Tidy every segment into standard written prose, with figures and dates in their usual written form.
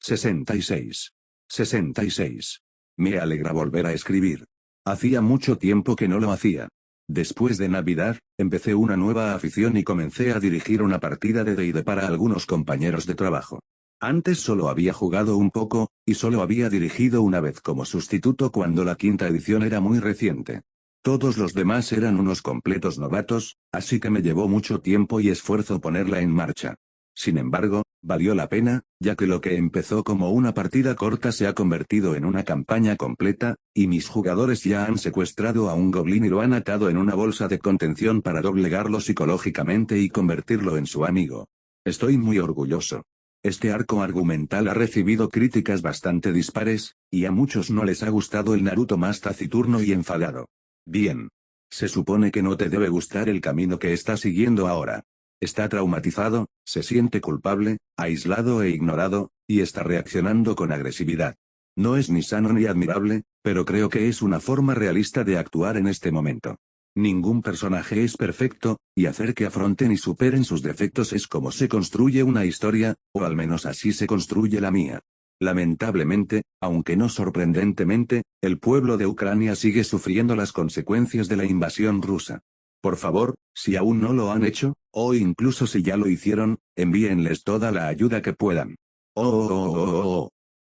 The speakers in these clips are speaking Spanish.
66. 66. Me alegra volver a escribir. Hacía mucho tiempo que no lo hacía. Después de Navidad, empecé una nueva afición y comencé a dirigir una partida de D&D para algunos compañeros de trabajo. Antes solo había jugado un poco, y solo había dirigido una vez como sustituto cuando la quinta edición era muy reciente. Todos los demás eran unos completos novatos, así que me llevó mucho tiempo y esfuerzo ponerla en marcha. Sin embargo, valió la pena, ya que lo que empezó como una partida corta se ha convertido en una campaña completa, y mis jugadores ya han secuestrado a un goblin y lo han atado en una bolsa de contención para doblegarlo psicológicamente y convertirlo en su amigo. Estoy muy orgulloso. Este arco argumental ha recibido críticas bastante dispares, y a muchos no les ha gustado el Naruto más taciturno y enfadado. Bien. Se supone que no te debe gustar el camino que está siguiendo ahora. Está traumatizado, se siente culpable, aislado e ignorado, y está reaccionando con agresividad. No es ni sano ni admirable, pero creo que es una forma realista de actuar en este momento. Ningún personaje es perfecto, y hacer que afronten y superen sus defectos es como se construye una historia, o al menos así se construye la mía. Lamentablemente, aunque no sorprendentemente, el pueblo de Ucrania sigue sufriendo las consecuencias de la invasión rusa. Por favor, si aún no lo han hecho, o incluso si ya lo hicieron, envíenles toda la ayuda que puedan.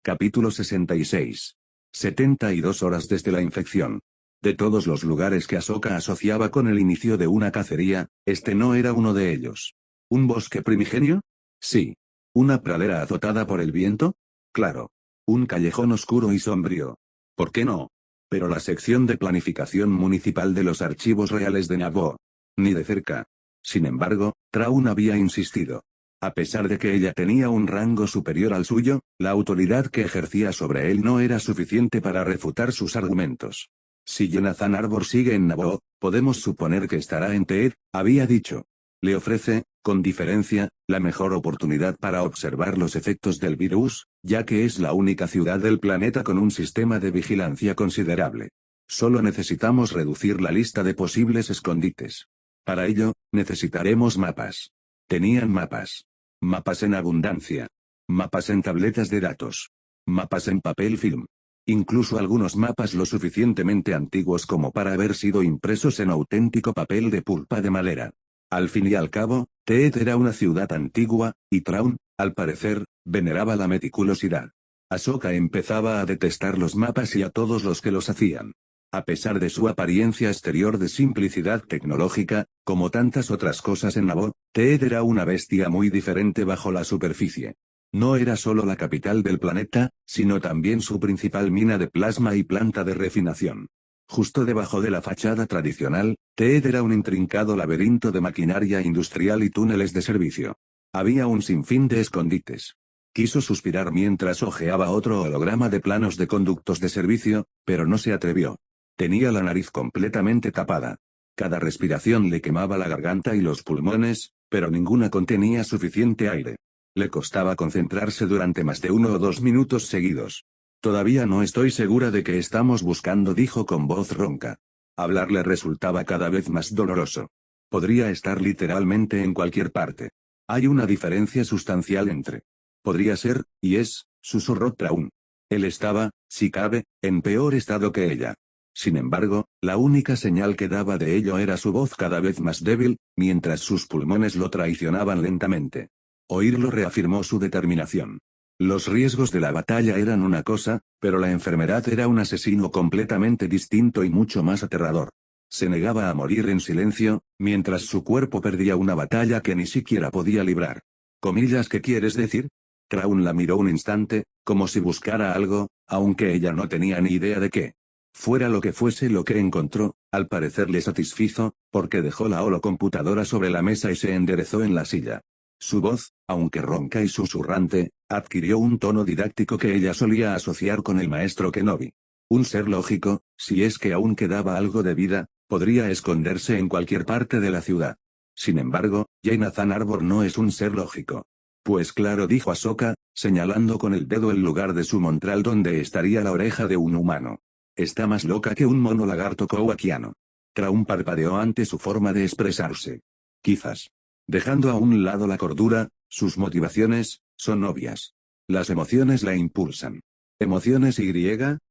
Capítulo 66. 72 horas desde la infección. De todos los lugares que Ahsoka asociaba con el inicio de una cacería, este no era uno de ellos. ¿Un bosque primigenio? Sí. ¿Una pradera azotada por el viento? Claro. ¿Un callejón oscuro y sombrío? ¿Por qué no? Pero la sección de planificación municipal de los archivos reales de Naboo. Ni de cerca. Sin embargo, Traun había insistido. A pesar de que ella tenía un rango superior al suyo, la autoridad que ejercía sobre él no era suficiente para refutar sus argumentos. Si Jonathan Arbor sigue en Naboo, podemos suponer que estará en Teed, había dicho. Le ofrece, con diferencia, la mejor oportunidad para observar los efectos del virus, ya que es la única ciudad del planeta con un sistema de vigilancia considerable. Solo necesitamos reducir la lista de posibles escondites. Para ello, necesitaremos mapas. Tenían mapas. Mapas en abundancia. Mapas en tabletas de datos. Mapas en papel film. Incluso algunos mapas lo suficientemente antiguos como para haber sido impresos en auténtico papel de pulpa de madera. Al fin y al cabo, Teed era una ciudad antigua, y Traun, al parecer, veneraba la meticulosidad. Ahsoka empezaba a detestar los mapas y a todos los que los hacían. A pesar de su apariencia exterior de simplicidad tecnológica, como tantas otras cosas en Naboo, Teed era una bestia muy diferente bajo la superficie. No era solo la capital del planeta, sino también su principal mina de plasma y planta de refinación. Justo debajo de la fachada tradicional, Teed era un intrincado laberinto de maquinaria industrial y túneles de servicio. Había un sinfín de escondites. Quiso suspirar mientras hojeaba otro holograma de planos de conductos de servicio, pero no se atrevió. Tenía la nariz completamente tapada. Cada respiración le quemaba la garganta y los pulmones, pero ninguna contenía suficiente aire. Le costaba concentrarse durante más de 1 o 2 minutos seguidos. Todavía no estoy segura de qué estamos buscando, dijo con voz ronca. Hablar le resultaba cada vez más doloroso. Podría estar literalmente en cualquier parte. Hay una diferencia sustancial entre. Podría ser, y es, susurró Traun. Él estaba, si cabe, en peor estado que ella. Sin embargo, la única señal que daba de ello era su voz cada vez más débil, mientras sus pulmones lo traicionaban lentamente. Oírlo reafirmó su determinación. Los riesgos de la batalla eran una cosa, pero la enfermedad era un asesino completamente distinto y mucho más aterrador. Se negaba a morir en silencio, mientras su cuerpo perdía una batalla que ni siquiera podía librar. ¿Comillas qué quieres decir? Traun la miró un instante, como si buscara algo, aunque ella no tenía ni idea de qué. Fuera lo que fuese lo que encontró, al parecer le satisfizo, porque dejó la holocomputadora sobre la mesa y se enderezó en la silla. Su voz, aunque ronca y susurrante, adquirió un tono didáctico que ella solía asociar con el maestro Kenobi. Un ser lógico, si es que aún quedaba algo de vida, podría esconderse en cualquier parte de la ciudad. Sin embargo, Jonathan Arbor no es un ser lógico. Pues claro, dijo Ahsoka, señalando con el dedo el lugar de su montral donde estaría la oreja de un humano. Está más loca que un mono lagarto kowakiano. Traun parpadeó ante su forma de expresarse. Quizás. Dejando a un lado la cordura, sus motivaciones, son obvias. Las emociones la impulsan. Emociones y,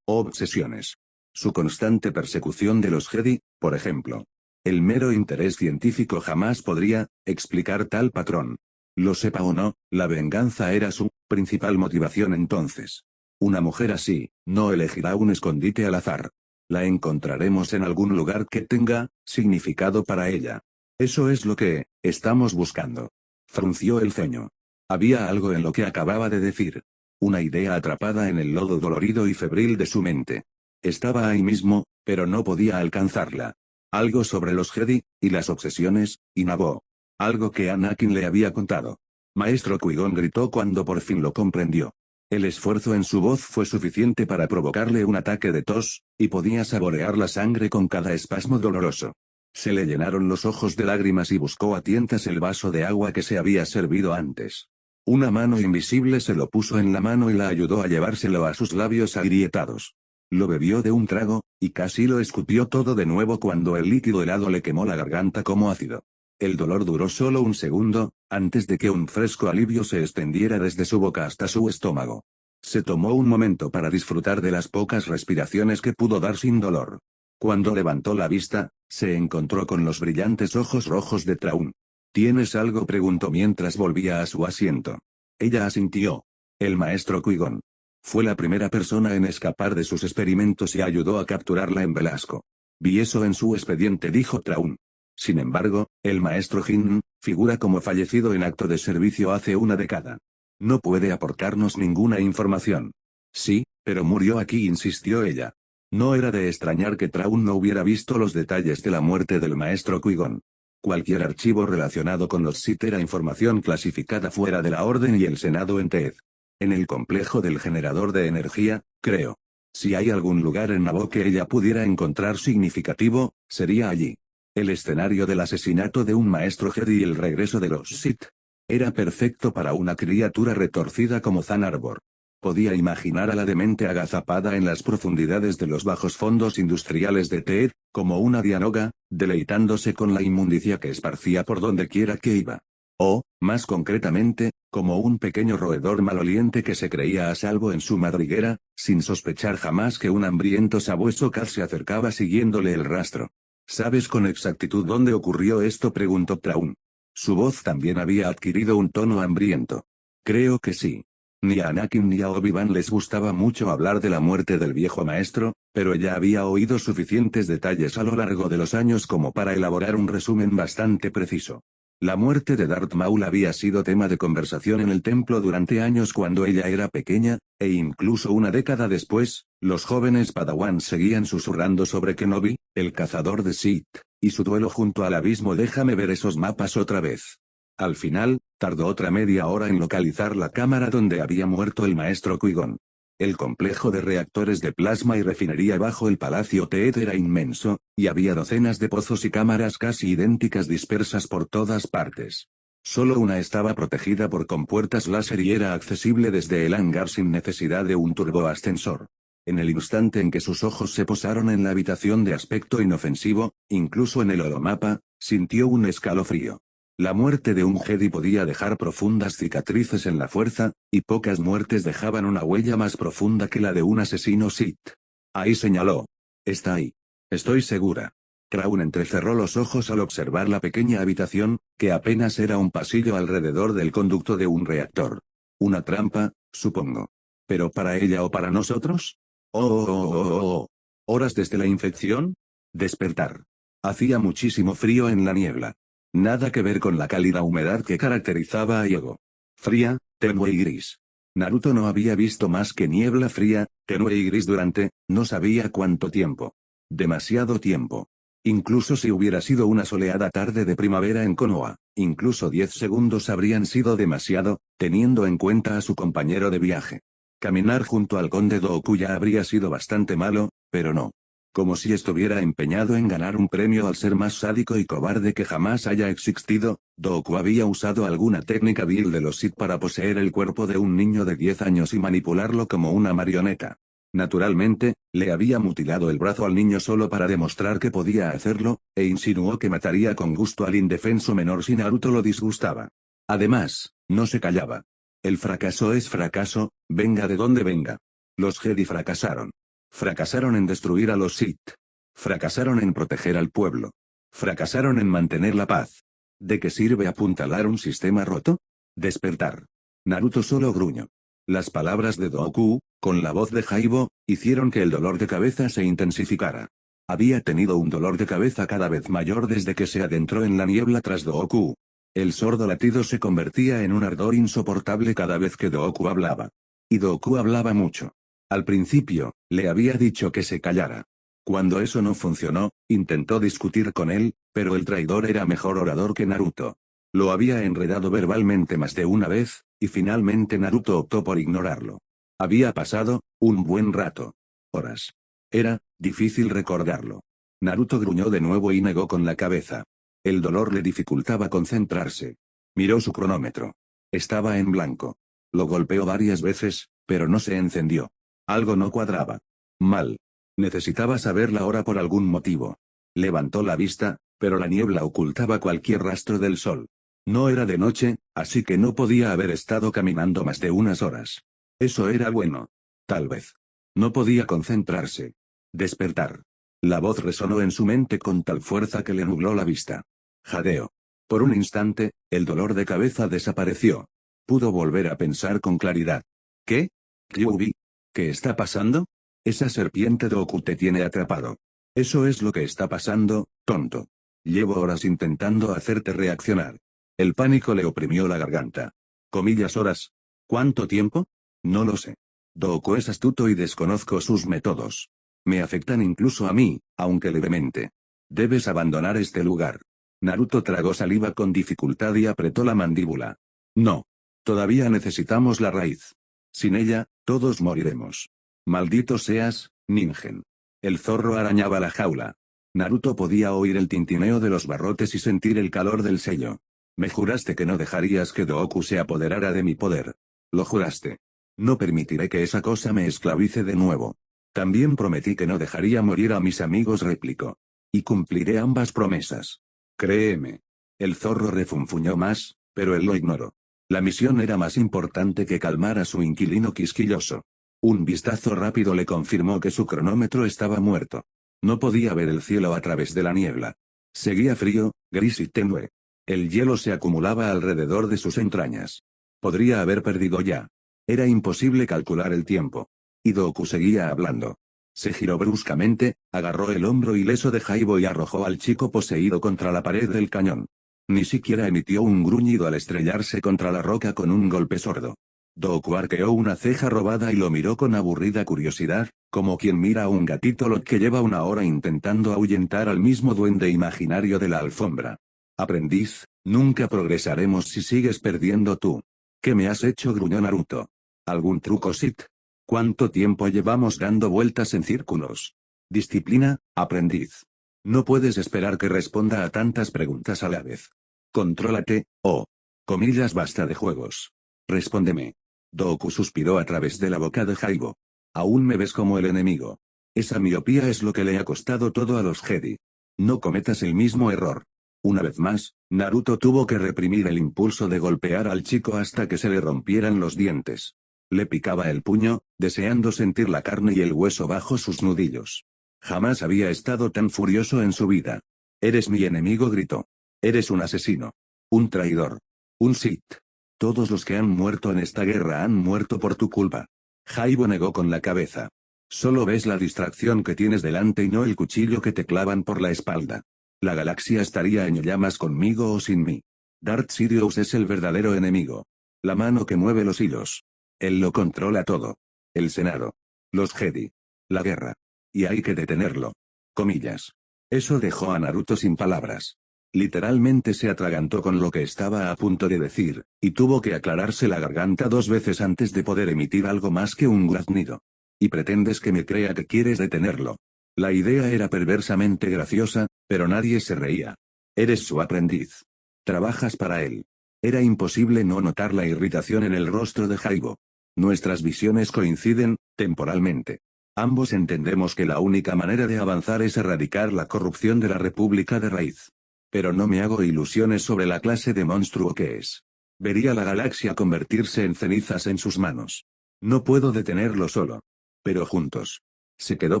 obsesiones. Su constante persecución de los Jedi, por ejemplo. El mero interés científico jamás podría explicar tal patrón. Lo sepa o no, la venganza era su principal motivación entonces. Una mujer así, no elegirá un escondite al azar. La encontraremos en algún lugar que tenga significado para ella. Eso es lo que estamos buscando. Frunció el ceño. Había algo en lo que acababa de decir. Una idea atrapada en el lodo dolorido y febril de su mente. Estaba ahí mismo, pero no podía alcanzarla. Algo sobre los Jedi, y las obsesiones, y Naboo. Algo que Anakin le había contado. Maestro Qui-Gon gritó cuando por fin lo comprendió. El esfuerzo en su voz fue suficiente para provocarle un ataque de tos, y podía saborear la sangre con cada espasmo doloroso. Se le llenaron los ojos de lágrimas y buscó a tientas el vaso de agua que se había servido antes. Una mano invisible se lo puso en la mano y la ayudó a llevárselo a sus labios agrietados. Lo bebió de un trago, y casi lo escupió todo de nuevo cuando el líquido helado le quemó la garganta como ácido. El dolor duró solo un segundo, antes de que un fresco alivio se extendiera desde su boca hasta su estómago. Se tomó un momento para disfrutar de las pocas respiraciones que pudo dar sin dolor. Cuando levantó la vista, se encontró con los brillantes ojos rojos de Thrawn. ¿Tienes algo?, preguntó mientras volvía a su asiento. Ella asintió. El maestro Qui-Gon. Fue la primera persona en escapar de sus experimentos y ayudó a capturarla en Velasco. Vi eso en su expediente, dijo Thrawn. Sin embargo, el maestro Jin figura como fallecido en acto de servicio hace una década. No puede aportarnos ninguna información. Sí, pero murió aquí, insistió ella. No era de extrañar que Thrawn no hubiera visto los detalles de la muerte del maestro Qui-Gon. Cualquier archivo relacionado con los Sith era información clasificada fuera de la Orden y el Senado en Teed. En el complejo del generador de energía, creo. Si hay algún lugar en Naboo que ella pudiera encontrar significativo, sería allí. El escenario del asesinato de un maestro Jedi y el regreso de los Sith. Era perfecto para una criatura retorcida como Zan Arbor. Podía imaginar a la demente agazapada en las profundidades de los bajos fondos industriales de Teed, como una Dianoga, deleitándose con la inmundicia que esparcía por donde quiera que iba. O, más concretamente, como un pequeño roedor maloliente que se creía a salvo en su madriguera, sin sospechar jamás que un hambriento sabueso cal se acercaba siguiéndole el rastro. ¿Sabes con exactitud dónde ocurrió esto?, preguntó Thrawn. Su voz también había adquirido un tono hambriento. Creo que sí. Ni a Anakin ni a Obi-Wan les gustaba mucho hablar de la muerte del viejo maestro, pero ella había oído suficientes detalles a lo largo de los años como para elaborar un resumen bastante preciso. La muerte de Darth Maul había sido tema de conversación en el templo durante años cuando ella era pequeña, e incluso una década después, los jóvenes Padawan seguían susurrando sobre Kenobi, el cazador de Sith, y su duelo junto al abismo. Déjame ver esos mapas otra vez. Al final, tardó otra media hora en localizar la cámara donde había muerto el maestro Qui-Gon. El complejo de reactores de plasma y refinería bajo el Palacio Teed era inmenso, y había docenas de pozos y cámaras casi idénticas dispersas por todas partes. Solo una estaba protegida por compuertas láser y era accesible desde el hangar sin necesidad de un turboascensor. En el instante en que sus ojos se posaron en la habitación de aspecto inofensivo, incluso en el holomapa, sintió un escalofrío. La muerte de un Jedi podía dejar profundas cicatrices en la fuerza, y pocas muertes dejaban una huella más profunda que la de un asesino Sith. Ahí señaló. Está ahí. Estoy segura. Thrawn entrecerró los ojos al observar la pequeña habitación, que apenas era un pasillo alrededor del conducto de un reactor. Una trampa, supongo. ¿Pero para ella o para nosotros? Oh. ¿Horas desde la infección? Despertar. Hacía muchísimo frío en la niebla. Nada que ver con la cálida humedad que caracterizaba a Yogo. Fría, tenue y gris. Naruto no había visto más que niebla fría, tenue y gris durante, no sabía cuánto tiempo. Demasiado tiempo. Incluso si hubiera sido una soleada tarde de primavera en Konoha, incluso 10 segundos habrían sido demasiado, teniendo en cuenta a su compañero de viaje. Caminar junto al conde Dooku ya habría sido bastante malo, pero no. Como si estuviera empeñado en ganar un premio al ser más sádico y cobarde que jamás haya existido, Dooku había usado alguna técnica vil de los Sith para poseer el cuerpo de un niño de 10 años y manipularlo como una marioneta. Naturalmente, le había mutilado el brazo al niño solo para demostrar que podía hacerlo, e insinuó que mataría con gusto al indefenso menor si Naruto lo disgustaba. Además, no se callaba. El fracaso es fracaso, venga de donde venga. Los Jedi fracasaron. Fracasaron en destruir a los Sith. Fracasaron en proteger al pueblo. Fracasaron en mantener la paz. ¿De qué sirve apuntalar un sistema roto? Despertar. Naruto solo gruñó. Las palabras de Dooku, con la voz de Jaibo, hicieron que el dolor de cabeza se intensificara. Había tenido un dolor de cabeza cada vez mayor desde que se adentró en la niebla tras Dooku. El sordo latido se convertía en un ardor insoportable cada vez que Dooku hablaba. Y Dooku hablaba mucho. Al principio, le había dicho que se callara. Cuando eso no funcionó, intentó discutir con él, pero el traidor era mejor orador que Naruto. Lo había enredado verbalmente más de una vez, y finalmente Naruto optó por ignorarlo. Había pasado un buen rato. Horas. Era difícil recordarlo. Naruto gruñó de nuevo y negó con la cabeza. El dolor le dificultaba concentrarse. Miró su cronómetro. Estaba en blanco. Lo golpeó varias veces, pero no se encendió. Algo no cuadraba. Mal. Necesitaba saber la hora por algún motivo. Levantó la vista, pero la niebla ocultaba cualquier rastro del sol. No era de noche, así que no podía haber estado caminando más de unas horas. Eso era bueno. Tal vez. No podía concentrarse. Despertar. La voz resonó en su mente con tal fuerza que le nubló la vista. Jadeo. Por un instante, el dolor de cabeza desapareció. Pudo volver a pensar con claridad. ¿Qué? Kyuubi. ¿Qué está pasando? Esa serpiente Dooku te tiene atrapado. Eso es lo que está pasando, tonto. Llevo horas intentando hacerte reaccionar. El pánico le oprimió la garganta. Comillas horas. ¿Cuánto tiempo? No lo sé. Dooku es astuto y desconozco sus métodos. Me afectan incluso a mí, aunque levemente. Debes abandonar este lugar. Naruto tragó saliva con dificultad y apretó la mandíbula. No. Todavía necesitamos la raíz. Sin ella, todos moriremos. Maldito seas, Ningen. El zorro arañaba la jaula. Naruto podía oír el tintineo de los barrotes y sentir el calor del sello. Me juraste que no dejarías que Dooku se apoderara de mi poder. Lo juraste. No permitiré que esa cosa me esclavice de nuevo. También prometí que no dejaría morir a mis amigos, replicó. Y cumpliré ambas promesas. Créeme. El zorro refunfuñó más, pero él lo ignoró. La misión era más importante que calmar a su inquilino quisquilloso. Un vistazo rápido le confirmó que su cronómetro estaba muerto. No podía ver el cielo a través de la niebla. Seguía frío, gris y tenue. El hielo se acumulaba alrededor de sus entrañas. Podría haber perdido ya. Era imposible calcular el tiempo. Y Dooku seguía hablando. Se giró bruscamente, agarró el hombro ileso de Jaibo y arrojó al chico poseído contra la pared del cañón. Ni siquiera emitió un gruñido al estrellarse contra la roca con un golpe sordo. Dooku arqueó una ceja robada y lo miró con aburrida curiosidad, como quien mira a un gatito lo que lleva una hora intentando ahuyentar al mismo duende imaginario de la alfombra. Aprendiz, nunca progresaremos si sigues perdiendo tú. ¿Qué me has hecho? Gruñó Naruto. ¿Algún truco Sith? ¿Cuánto tiempo llevamos dando vueltas en círculos? Disciplina, aprendiz. No puedes esperar que responda a tantas preguntas a la vez. Contrólate, oh. Comillas, basta de juegos. Respóndeme. Dooku suspiró a través de la boca de Jaibo. Aún me ves como el enemigo. Esa miopía es lo que le ha costado todo a los Jedi. No cometas el mismo error. Una vez más, Naruto tuvo que reprimir el impulso de golpear al chico hasta que se le rompieran los dientes. Le picaba el puño, deseando sentir la carne y el hueso bajo sus nudillos. Jamás había estado tan furioso en su vida. Eres mi enemigo, gritó. Eres un asesino. Un traidor. Un Sith. Todos los que han muerto en esta guerra han muerto por tu culpa. Jaibo negó con la cabeza. Solo ves la distracción que tienes delante y no el cuchillo que te clavan por la espalda. La galaxia estaría en llamas conmigo o sin mí. Darth Sidious es el verdadero enemigo. La mano que mueve los hilos. Él lo controla todo. El Senado. Los Jedi. La guerra. Y hay que detenerlo. Comillas. Eso dejó a Naruto sin palabras. Literalmente se atragantó con lo que estaba a punto de decir, y tuvo que aclararse la garganta 2 veces antes de poder emitir algo más que un graznido. ¿Y pretendes que me crea que quieres detenerlo? La idea era perversamente graciosa, pero nadie se reía. Eres su aprendiz. Trabajas para él. Era imposible no notar la irritación en el rostro de Jaibo. Nuestras visiones coinciden, temporalmente. Ambos entendemos que la única manera de avanzar es erradicar la corrupción de la República de raíz. Pero no me hago ilusiones sobre la clase de monstruo que es. Vería la galaxia convertirse en cenizas en sus manos. No puedo detenerlo solo. Pero juntos. Se quedó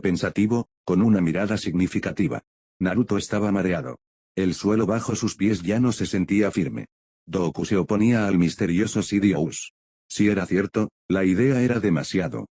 pensativo, con una mirada significativa. Naruto estaba mareado. El suelo bajo sus pies ya no se sentía firme. Doku se oponía al misterioso Sidious. Si era cierto, la idea era demasiado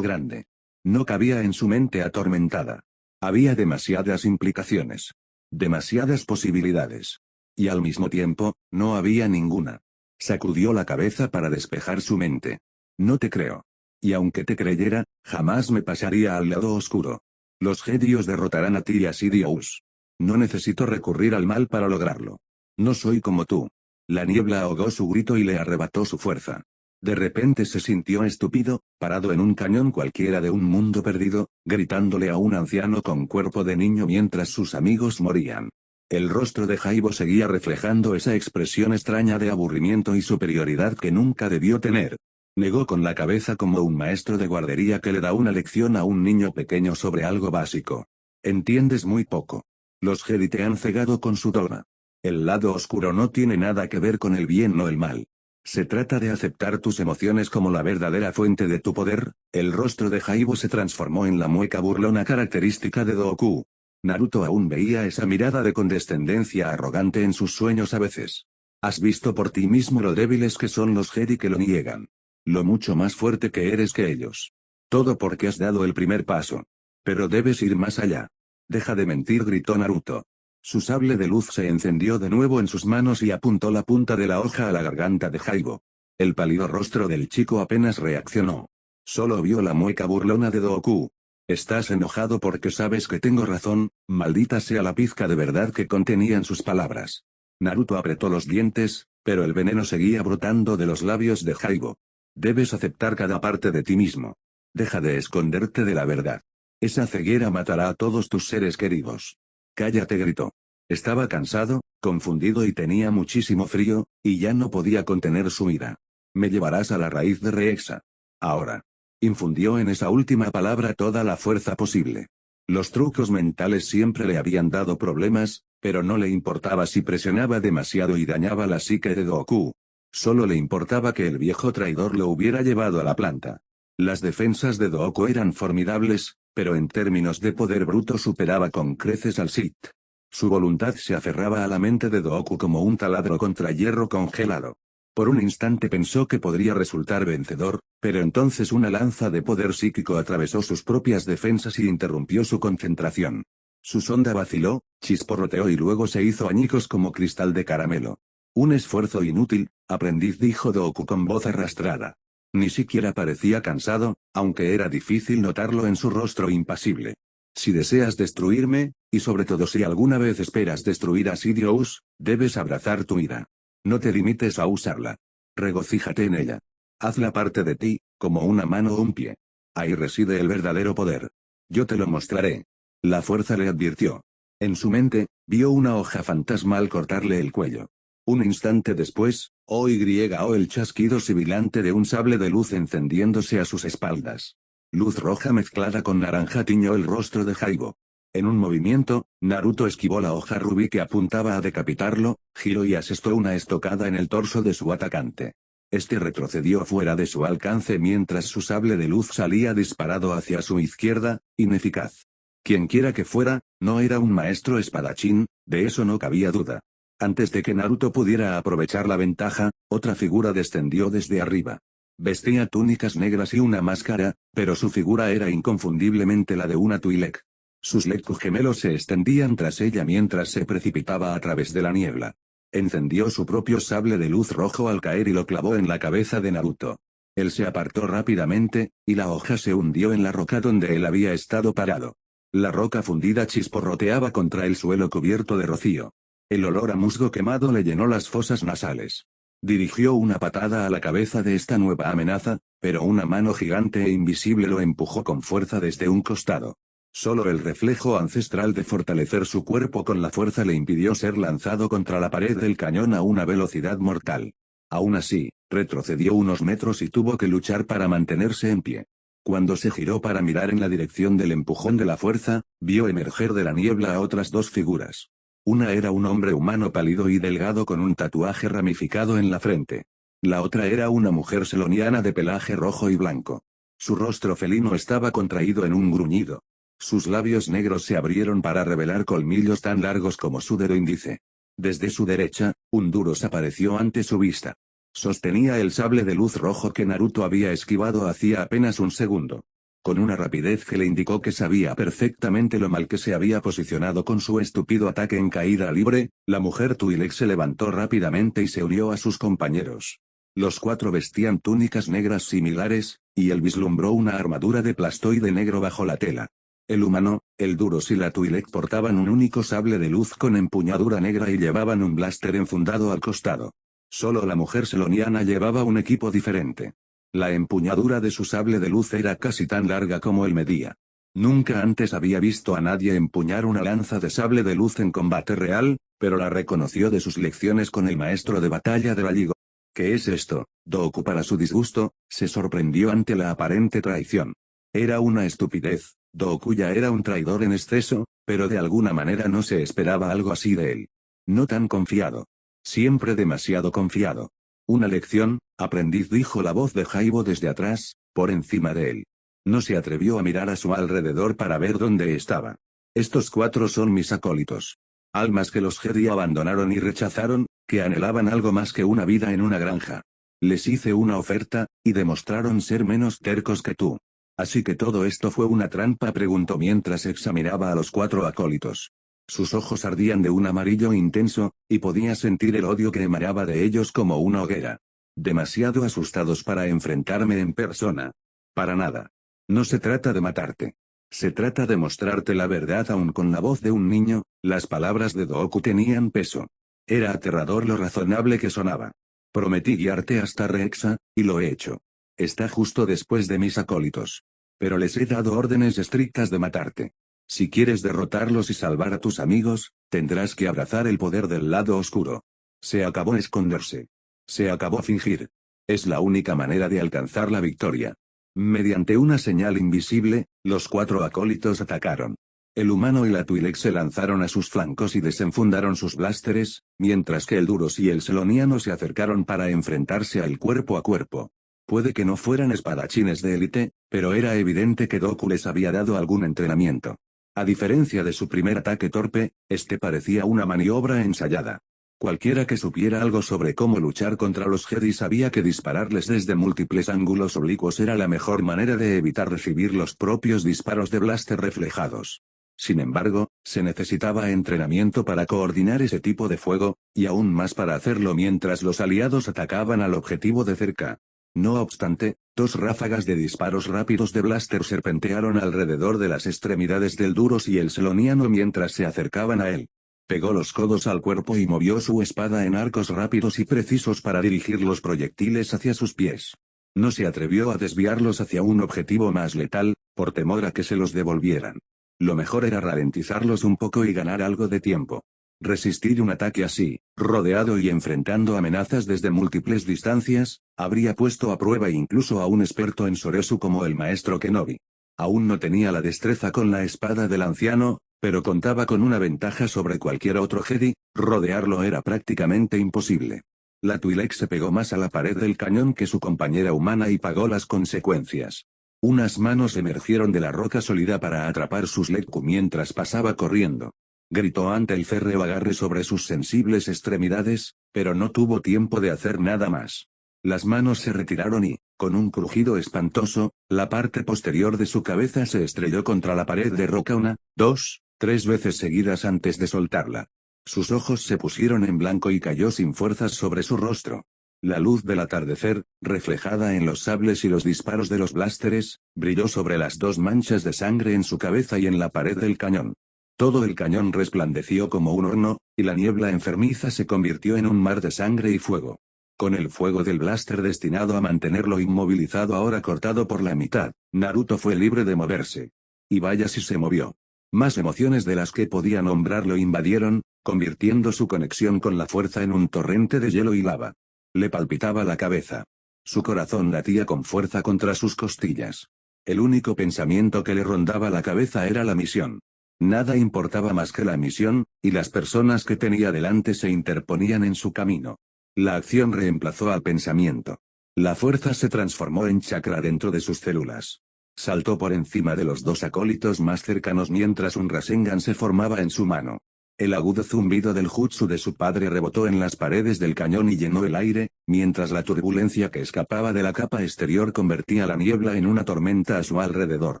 grande. No cabía en su mente atormentada. Había demasiadas implicaciones. Demasiadas posibilidades. Y al mismo tiempo, no había ninguna. Sacudió la cabeza para despejar su mente. No te creo. Y aunque te creyera, jamás me pasaría al lado oscuro. Los Gedios derrotarán a ti y a Sidious. No necesito recurrir al mal para lograrlo. No soy como tú. La niebla ahogó su grito y le arrebató su fuerza. De repente se sintió estúpido, parado en un cañón cualquiera de un mundo perdido, gritándole a un anciano con cuerpo de niño mientras sus amigos morían. El rostro de Jaibo seguía reflejando esa expresión extraña de aburrimiento y superioridad que nunca debió tener. Negó con la cabeza como un maestro de guardería que le da una lección a un niño pequeño sobre algo básico. Entiendes muy poco. Los Jedi te han cegado con su dogma. El lado oscuro no tiene nada que ver con el bien o el mal. Se trata de aceptar tus emociones como la verdadera fuente de tu poder. El rostro de Jaibo se transformó en la mueca burlona característica de Goku. Naruto aún veía esa mirada de condescendencia arrogante en sus sueños a veces. Has visto por ti mismo lo débiles que son los Jedi que lo niegan. Lo mucho más fuerte que eres que ellos. Todo porque has dado el primer paso. Pero debes ir más allá. Deja de mentir, gritó Naruto. Su sable de luz se encendió de nuevo en sus manos y apuntó la punta de la hoja a la garganta de Jaibo. El pálido rostro del chico apenas reaccionó. Solo vio la mueca burlona de Goku. Estás enojado porque sabes que tengo razón, maldita sea la pizca de verdad que contenían sus palabras. Naruto apretó los dientes, pero el veneno seguía brotando de los labios de Jaibo. Debes aceptar cada parte de ti mismo. Deja de esconderte de la verdad. Esa ceguera matará a todos tus seres queridos. Cállate, gritó. Estaba cansado, confundido y tenía muchísimo frío, y ya no podía contener su ira. Me llevarás a la raíz de Reexa. Ahora. Infundió en esa última palabra toda la fuerza posible. Los trucos mentales siempre le habían dado problemas, pero no le importaba si presionaba demasiado y dañaba la psique de Goku. Solo le importaba que el viejo traidor lo hubiera llevado a la planta. Las defensas de Goku eran formidables, pero en términos de poder bruto superaba con creces al Sith. Su voluntad se aferraba a la mente de Goku como un taladro contra hierro congelado. Por un instante pensó que podría resultar vencedor, pero entonces una lanza de poder psíquico atravesó sus propias defensas y interrumpió su concentración. Su sonda vaciló, chisporroteó y luego se hizo añicos como cristal de caramelo. Un esfuerzo inútil, aprendiz, dijo Goku con voz arrastrada. Ni siquiera parecía cansado, aunque era difícil notarlo en su rostro impasible. Si deseas destruirme, y sobre todo si alguna vez esperas destruir a Sidious, debes abrazar tu ira. No te limites a usarla. Regocíjate en ella. Hazla parte de ti, como una mano o un pie. Ahí reside el verdadero poder. Yo te lo mostraré. La fuerza le advirtió. En su mente, vio una hoja fantasmal cortarle el cuello. Un instante después, oyó el chasquido sibilante de un sable de luz encendiéndose a sus espaldas. Luz roja mezclada con naranja tiñó el rostro de Jaibo. En un movimiento, Naruto esquivó la hoja rubí que apuntaba a decapitarlo, giró y asestó una estocada en el torso de su atacante. Este retrocedió fuera de su alcance mientras su sable de luz salía disparado hacia su izquierda, ineficaz. Quienquiera que fuera, no era un maestro espadachín, de eso no cabía duda. Antes de que Naruto pudiera aprovechar la ventaja, otra figura descendió desde arriba. Vestía túnicas negras y una máscara, pero su figura era inconfundiblemente la de una Twi'lek. Sus Leku gemelos se extendían tras ella mientras se precipitaba a través de la niebla. Encendió su propio sable de luz rojo al caer y lo clavó en la cabeza de Naruto. Él se apartó rápidamente, y la hoja se hundió en la roca donde él había estado parado. La roca fundida chisporroteaba contra el suelo cubierto de rocío. El olor a musgo quemado le llenó las fosas nasales. Dirigió una patada a la cabeza de esta nueva amenaza, pero una mano gigante e invisible lo empujó con fuerza desde un costado. Solo el reflejo ancestral de fortalecer su cuerpo con la fuerza le impidió ser lanzado contra la pared del cañón a una velocidad mortal. Aún así, retrocedió unos metros y tuvo que luchar para mantenerse en pie. Cuando se giró para mirar en la dirección del empujón de la fuerza, vio emerger de la niebla a otras dos figuras. Una era un hombre humano pálido y delgado con un tatuaje ramificado en la frente. La otra era una mujer seloniana de pelaje rojo y blanco. Su rostro felino estaba contraído en un gruñido. Sus labios negros se abrieron para revelar colmillos tan largos como su dedo índice. Desde su derecha, un Duros apareció ante su vista. Sostenía el sable de luz rojo que Naruto había esquivado hacía apenas un segundo. Con una rapidez que le indicó que sabía perfectamente lo mal que se había posicionado con su estúpido ataque en caída libre, la mujer Twi'lek se levantó rápidamente y se unió a sus compañeros. Los cuatro vestían túnicas negras similares, y él vislumbró una armadura de plastoide negro bajo la tela. El humano, el Duros y la Twi'lek portaban un único sable de luz con empuñadura negra y llevaban un blaster enfundado al costado. Solo la mujer seloniana llevaba un equipo diferente. La empuñadura de su sable de luz era casi tan larga como él medía. Nunca antes había visto a nadie empuñar una lanza de sable de luz en combate real, pero la reconoció de sus lecciones con el maestro de batalla de Valligo. ¿Qué es esto? Doku, para su disgusto, se sorprendió ante la aparente traición. Era una estupidez, Doku ya era un traidor en exceso, pero de alguna manera no se esperaba algo así de él. No tan confiado. Siempre demasiado confiado. Una lección, aprendiz, dijo la voz de Jaibo desde atrás, por encima de él. No se atrevió a mirar a su alrededor para ver dónde estaba. Estos cuatro son mis acólitos. Almas que los Jedi abandonaron y rechazaron, que anhelaban algo más que una vida en una granja. Les hice una oferta, y demostraron ser menos tercos que tú. ¿Así que todo esto fue una trampa?, preguntó mientras examinaba a los cuatro acólitos. Sus ojos ardían de un amarillo intenso, y podía sentir el odio que emanaba de ellos como una hoguera. Demasiado asustados para enfrentarme en persona. Para nada. No se trata de matarte. Se trata de mostrarte la verdad. Aun con la voz de un niño, las palabras de Doku tenían peso. Era aterrador lo razonable que sonaba. Prometí guiarte hasta Rexa, y lo he hecho. Está justo después de mis acólitos. Pero les he dado órdenes estrictas de matarte. Si quieres derrotarlos y salvar a tus amigos, tendrás que abrazar el poder del lado oscuro. Se acabó esconderse. Se acabó fingir. Es la única manera de alcanzar la victoria. Mediante una señal invisible, los cuatro acólitos atacaron. El humano y la Twi'lek se lanzaron a sus flancos y desenfundaron sus blásteres, mientras que el Duros y el seloniano se acercaron para enfrentarse al cuerpo a cuerpo. Puede que no fueran espadachines de élite, pero era evidente que Doku les había dado algún entrenamiento. A diferencia de su primer ataque torpe, este parecía una maniobra ensayada. Cualquiera que supiera algo sobre cómo luchar contra los Jedi sabía que dispararles desde múltiples ángulos oblicuos era la mejor manera de evitar recibir los propios disparos de blaster reflejados. Sin embargo, se necesitaba entrenamiento para coordinar ese tipo de fuego, y aún más para hacerlo mientras los aliados atacaban al objetivo de cerca. No obstante, dos ráfagas de disparos rápidos de blaster serpentearon alrededor de las extremidades del Duros y el seloniano mientras se acercaban a él. Pegó los codos al cuerpo y movió su espada en arcos rápidos y precisos para dirigir los proyectiles hacia sus pies. No se atrevió a desviarlos hacia un objetivo más letal, por temor a que se los devolvieran. Lo mejor era ralentizarlos un poco y ganar algo de tiempo. Resistir un ataque así, rodeado y enfrentando amenazas desde múltiples distancias, habría puesto a prueba incluso a un experto en Soresu como el maestro Kenobi. Aún no tenía la destreza con la espada del anciano, pero contaba con una ventaja sobre cualquier otro Jedi: rodearlo era prácticamente imposible. La Twi'lek se pegó más a la pared del cañón que su compañera humana y pagó las consecuencias. Unas manos emergieron de la roca sólida para atrapar sus Lekku mientras pasaba corriendo. Gritó ante el férreo agarre sobre sus sensibles extremidades, pero no tuvo tiempo de hacer nada más. Las manos se retiraron y, con un crujido espantoso, la parte posterior de su cabeza se estrelló contra la pared de roca una, dos, tres veces seguidas antes de soltarla. Sus ojos se pusieron en blanco y cayó sin fuerzas sobre su rostro. La luz del atardecer, reflejada en los sables y los disparos de los blásteres, brilló sobre las dos manchas de sangre en su cabeza y en la pared del cañón. Todo el cañón resplandeció como un horno, y la niebla enfermiza se convirtió en un mar de sangre y fuego. Con el fuego del blaster destinado a mantenerlo inmovilizado ahora cortado por la mitad, Naruto fue libre de moverse. Y vaya si se movió. Más emociones de las que podía nombrar lo invadieron, convirtiendo su conexión con la fuerza en un torrente de hielo y lava. Le palpitaba la cabeza. Su corazón latía con fuerza contra sus costillas. El único pensamiento que le rondaba la cabeza era la misión. Nada importaba más que la misión, y las personas que tenía delante se interponían en su camino. La acción reemplazó al pensamiento. La fuerza se transformó en chakra dentro de sus células. Saltó por encima de los dos acólitos más cercanos mientras un Rasengan se formaba en su mano. El agudo zumbido del jutsu de su padre rebotó en las paredes del cañón y llenó el aire, mientras la turbulencia que escapaba de la capa exterior convertía la niebla en una tormenta a su alrededor.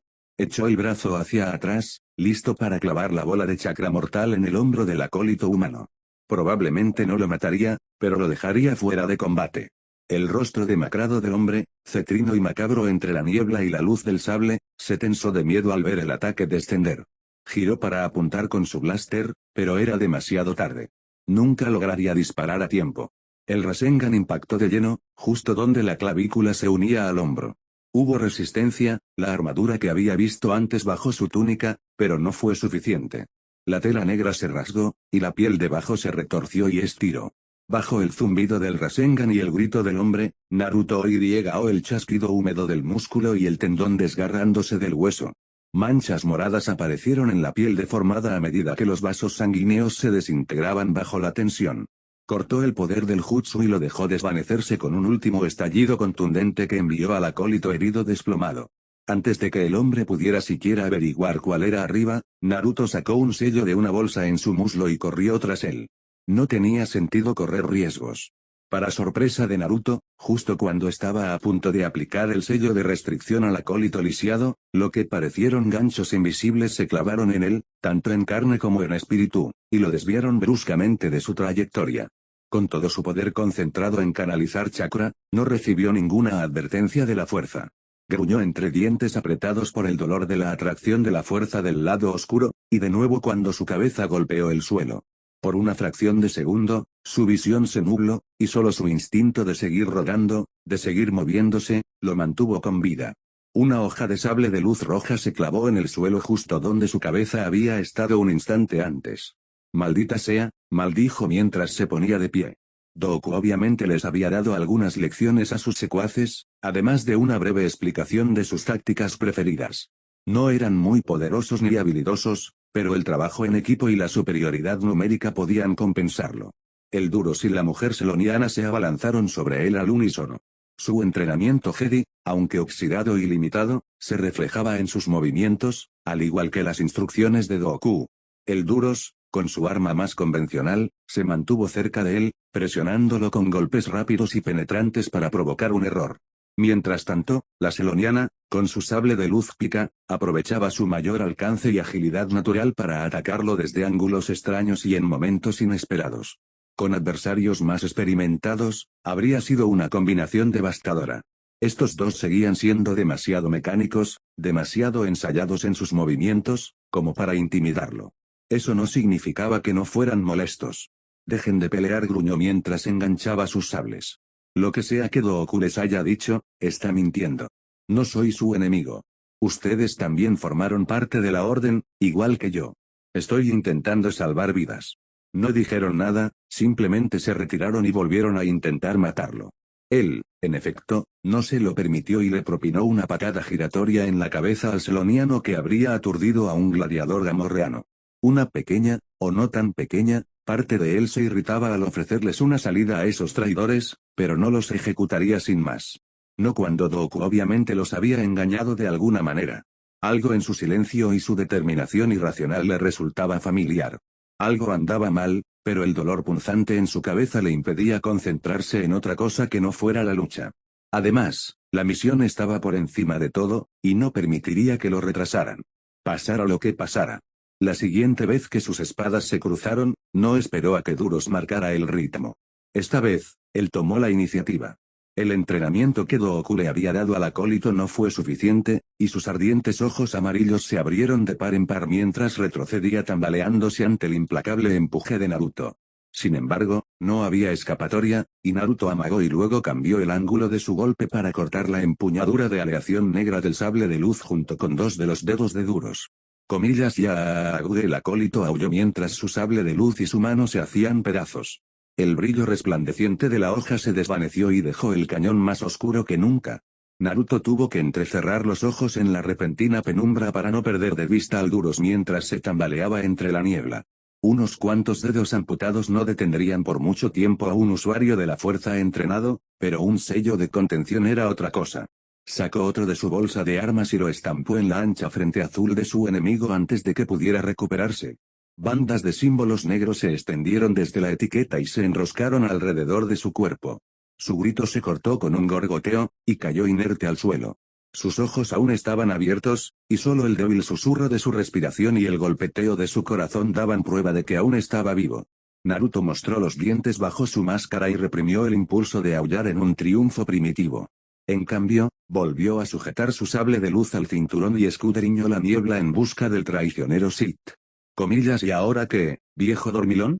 Echó el brazo hacia atrás, listo para clavar la bola de chakra mortal en el hombro del acólito humano. Probablemente no lo mataría, pero lo dejaría fuera de combate. El rostro demacrado del hombre, cetrino y macabro entre la niebla y la luz del sable, se tensó de miedo al ver el ataque descender. Giró para apuntar con su blaster, pero era demasiado tarde. Nunca lograría disparar a tiempo. El Rasengan impactó de lleno, justo donde la clavícula se unía al hombro. Hubo resistencia, la armadura que había visto antes bajó su túnica, pero no fue suficiente. La tela negra se rasgó, y la piel debajo se retorció y estiró. Bajo el zumbido del Rasengan y el grito del hombre, Naruto llegó el chasquido húmedo del músculo y el tendón desgarrándose del hueso. Manchas moradas aparecieron en la piel deformada a medida que los vasos sanguíneos se desintegraban bajo la tensión. Cortó el poder del jutsu y lo dejó desvanecerse con un último estallido contundente que envió al acólito herido desplomado. Antes de que el hombre pudiera siquiera averiguar cuál era arriba, Naruto sacó un sello de una bolsa en su muslo y corrió tras él. No tenía sentido correr riesgos. Para sorpresa de Naruto, justo cuando estaba a punto de aplicar el sello de restricción al acólito lisiado, lo que parecieron ganchos invisibles se clavaron en él, tanto en carne como en espíritu, y lo desviaron bruscamente de su trayectoria. Con todo su poder concentrado en canalizar chakra, no recibió ninguna advertencia de la fuerza. Gruñó entre dientes apretados por el dolor de la atracción de la fuerza del lado oscuro, y de nuevo cuando su cabeza golpeó el suelo. Por una fracción de segundo, su visión se nubló, y solo su instinto de seguir rodando, de seguir moviéndose, lo mantuvo con vida. Una hoja de sable de luz roja se clavó en el suelo justo donde su cabeza había estado un instante antes. Maldita sea, maldijo mientras se ponía de pie. Doku obviamente les había dado algunas lecciones a sus secuaces, además de una breve explicación de sus tácticas preferidas. No eran muy poderosos ni habilidosos, pero el trabajo en equipo y la superioridad numérica podían compensarlo. El Duros y la mujer seloniana se abalanzaron sobre él al unísono. Su entrenamiento Jedi, aunque oxidado y limitado, se reflejaba en sus movimientos, al igual que las instrucciones de Doku. El Duros, con su arma más convencional, se mantuvo cerca de él, presionándolo con golpes rápidos y penetrantes para provocar un error. Mientras tanto, la seloniana, con su sable de luz pica, aprovechaba su mayor alcance y agilidad natural para atacarlo desde ángulos extraños y en momentos inesperados. Con adversarios más experimentados, habría sido una combinación devastadora. Estos dos seguían siendo demasiado mecánicos, demasiado ensayados en sus movimientos, como para intimidarlo. Eso no significaba que no fueran molestos. Dejen de pelear, gruñó mientras enganchaba sus sables. Lo que sea que Doku les haya dicho, está mintiendo. No soy su enemigo. Ustedes también formaron parte de la orden, igual que yo. Estoy intentando salvar vidas. No dijeron nada, simplemente se retiraron y volvieron a intentar matarlo. Él, en efecto, no se lo permitió y le propinó una patada giratoria en la cabeza al seloniano que habría aturdido a un gladiador gamorreano. Una pequeña, o no tan pequeña, parte de él se irritaba al ofrecerles una salida a esos traidores, pero no los ejecutaría sin más. No cuando Doku obviamente los había engañado de alguna manera. Algo en su silencio y su determinación irracional le resultaba familiar. Algo andaba mal, pero el dolor punzante en su cabeza le impedía concentrarse en otra cosa que no fuera la lucha. Además, la misión estaba por encima de todo, y no permitiría que lo retrasaran. Pasara lo que pasara. La siguiente vez que sus espadas se cruzaron, no esperó a que Duros marcara el ritmo. Esta vez, él tomó la iniciativa. El entrenamiento que Doku le había dado al acólito no fue suficiente, y sus ardientes ojos amarillos se abrieron de par en par mientras retrocedía tambaleándose ante el implacable empuje de Naruto. Sin embargo, no había escapatoria, y Naruto amagó y luego cambió el ángulo de su golpe para cortar la empuñadura de aleación negra del sable de luz junto con dos de los dedos de Duros. Comillas ya, el acólito aulló mientras su sable de luz y su mano se hacían pedazos. El brillo resplandeciente de la hoja se desvaneció y dejó el cañón más oscuro que nunca. Naruto tuvo que entrecerrar los ojos en la repentina penumbra para no perder de vista al Duros mientras se tambaleaba entre la niebla. Unos cuantos dedos amputados no detendrían por mucho tiempo a un usuario de la fuerza entrenado, pero un sello de contención era otra cosa. Sacó otro de su bolsa de armas y lo estampó en la ancha frente azul de su enemigo antes de que pudiera recuperarse. Bandas de símbolos negros se extendieron desde la etiqueta y se enroscaron alrededor de su cuerpo. Su grito se cortó con un gorgoteo, y cayó inerte al suelo. Sus ojos aún estaban abiertos, y solo el débil susurro de su respiración y el golpeteo de su corazón daban prueba de que aún estaba vivo. Naruto mostró los dientes bajo su máscara y reprimió el impulso de aullar en un triunfo primitivo. En cambio, volvió a sujetar su sable de luz al cinturón y escudriñó la niebla en busca del traicionero Sith. Comillas, ¿y ahora qué, viejo dormilón?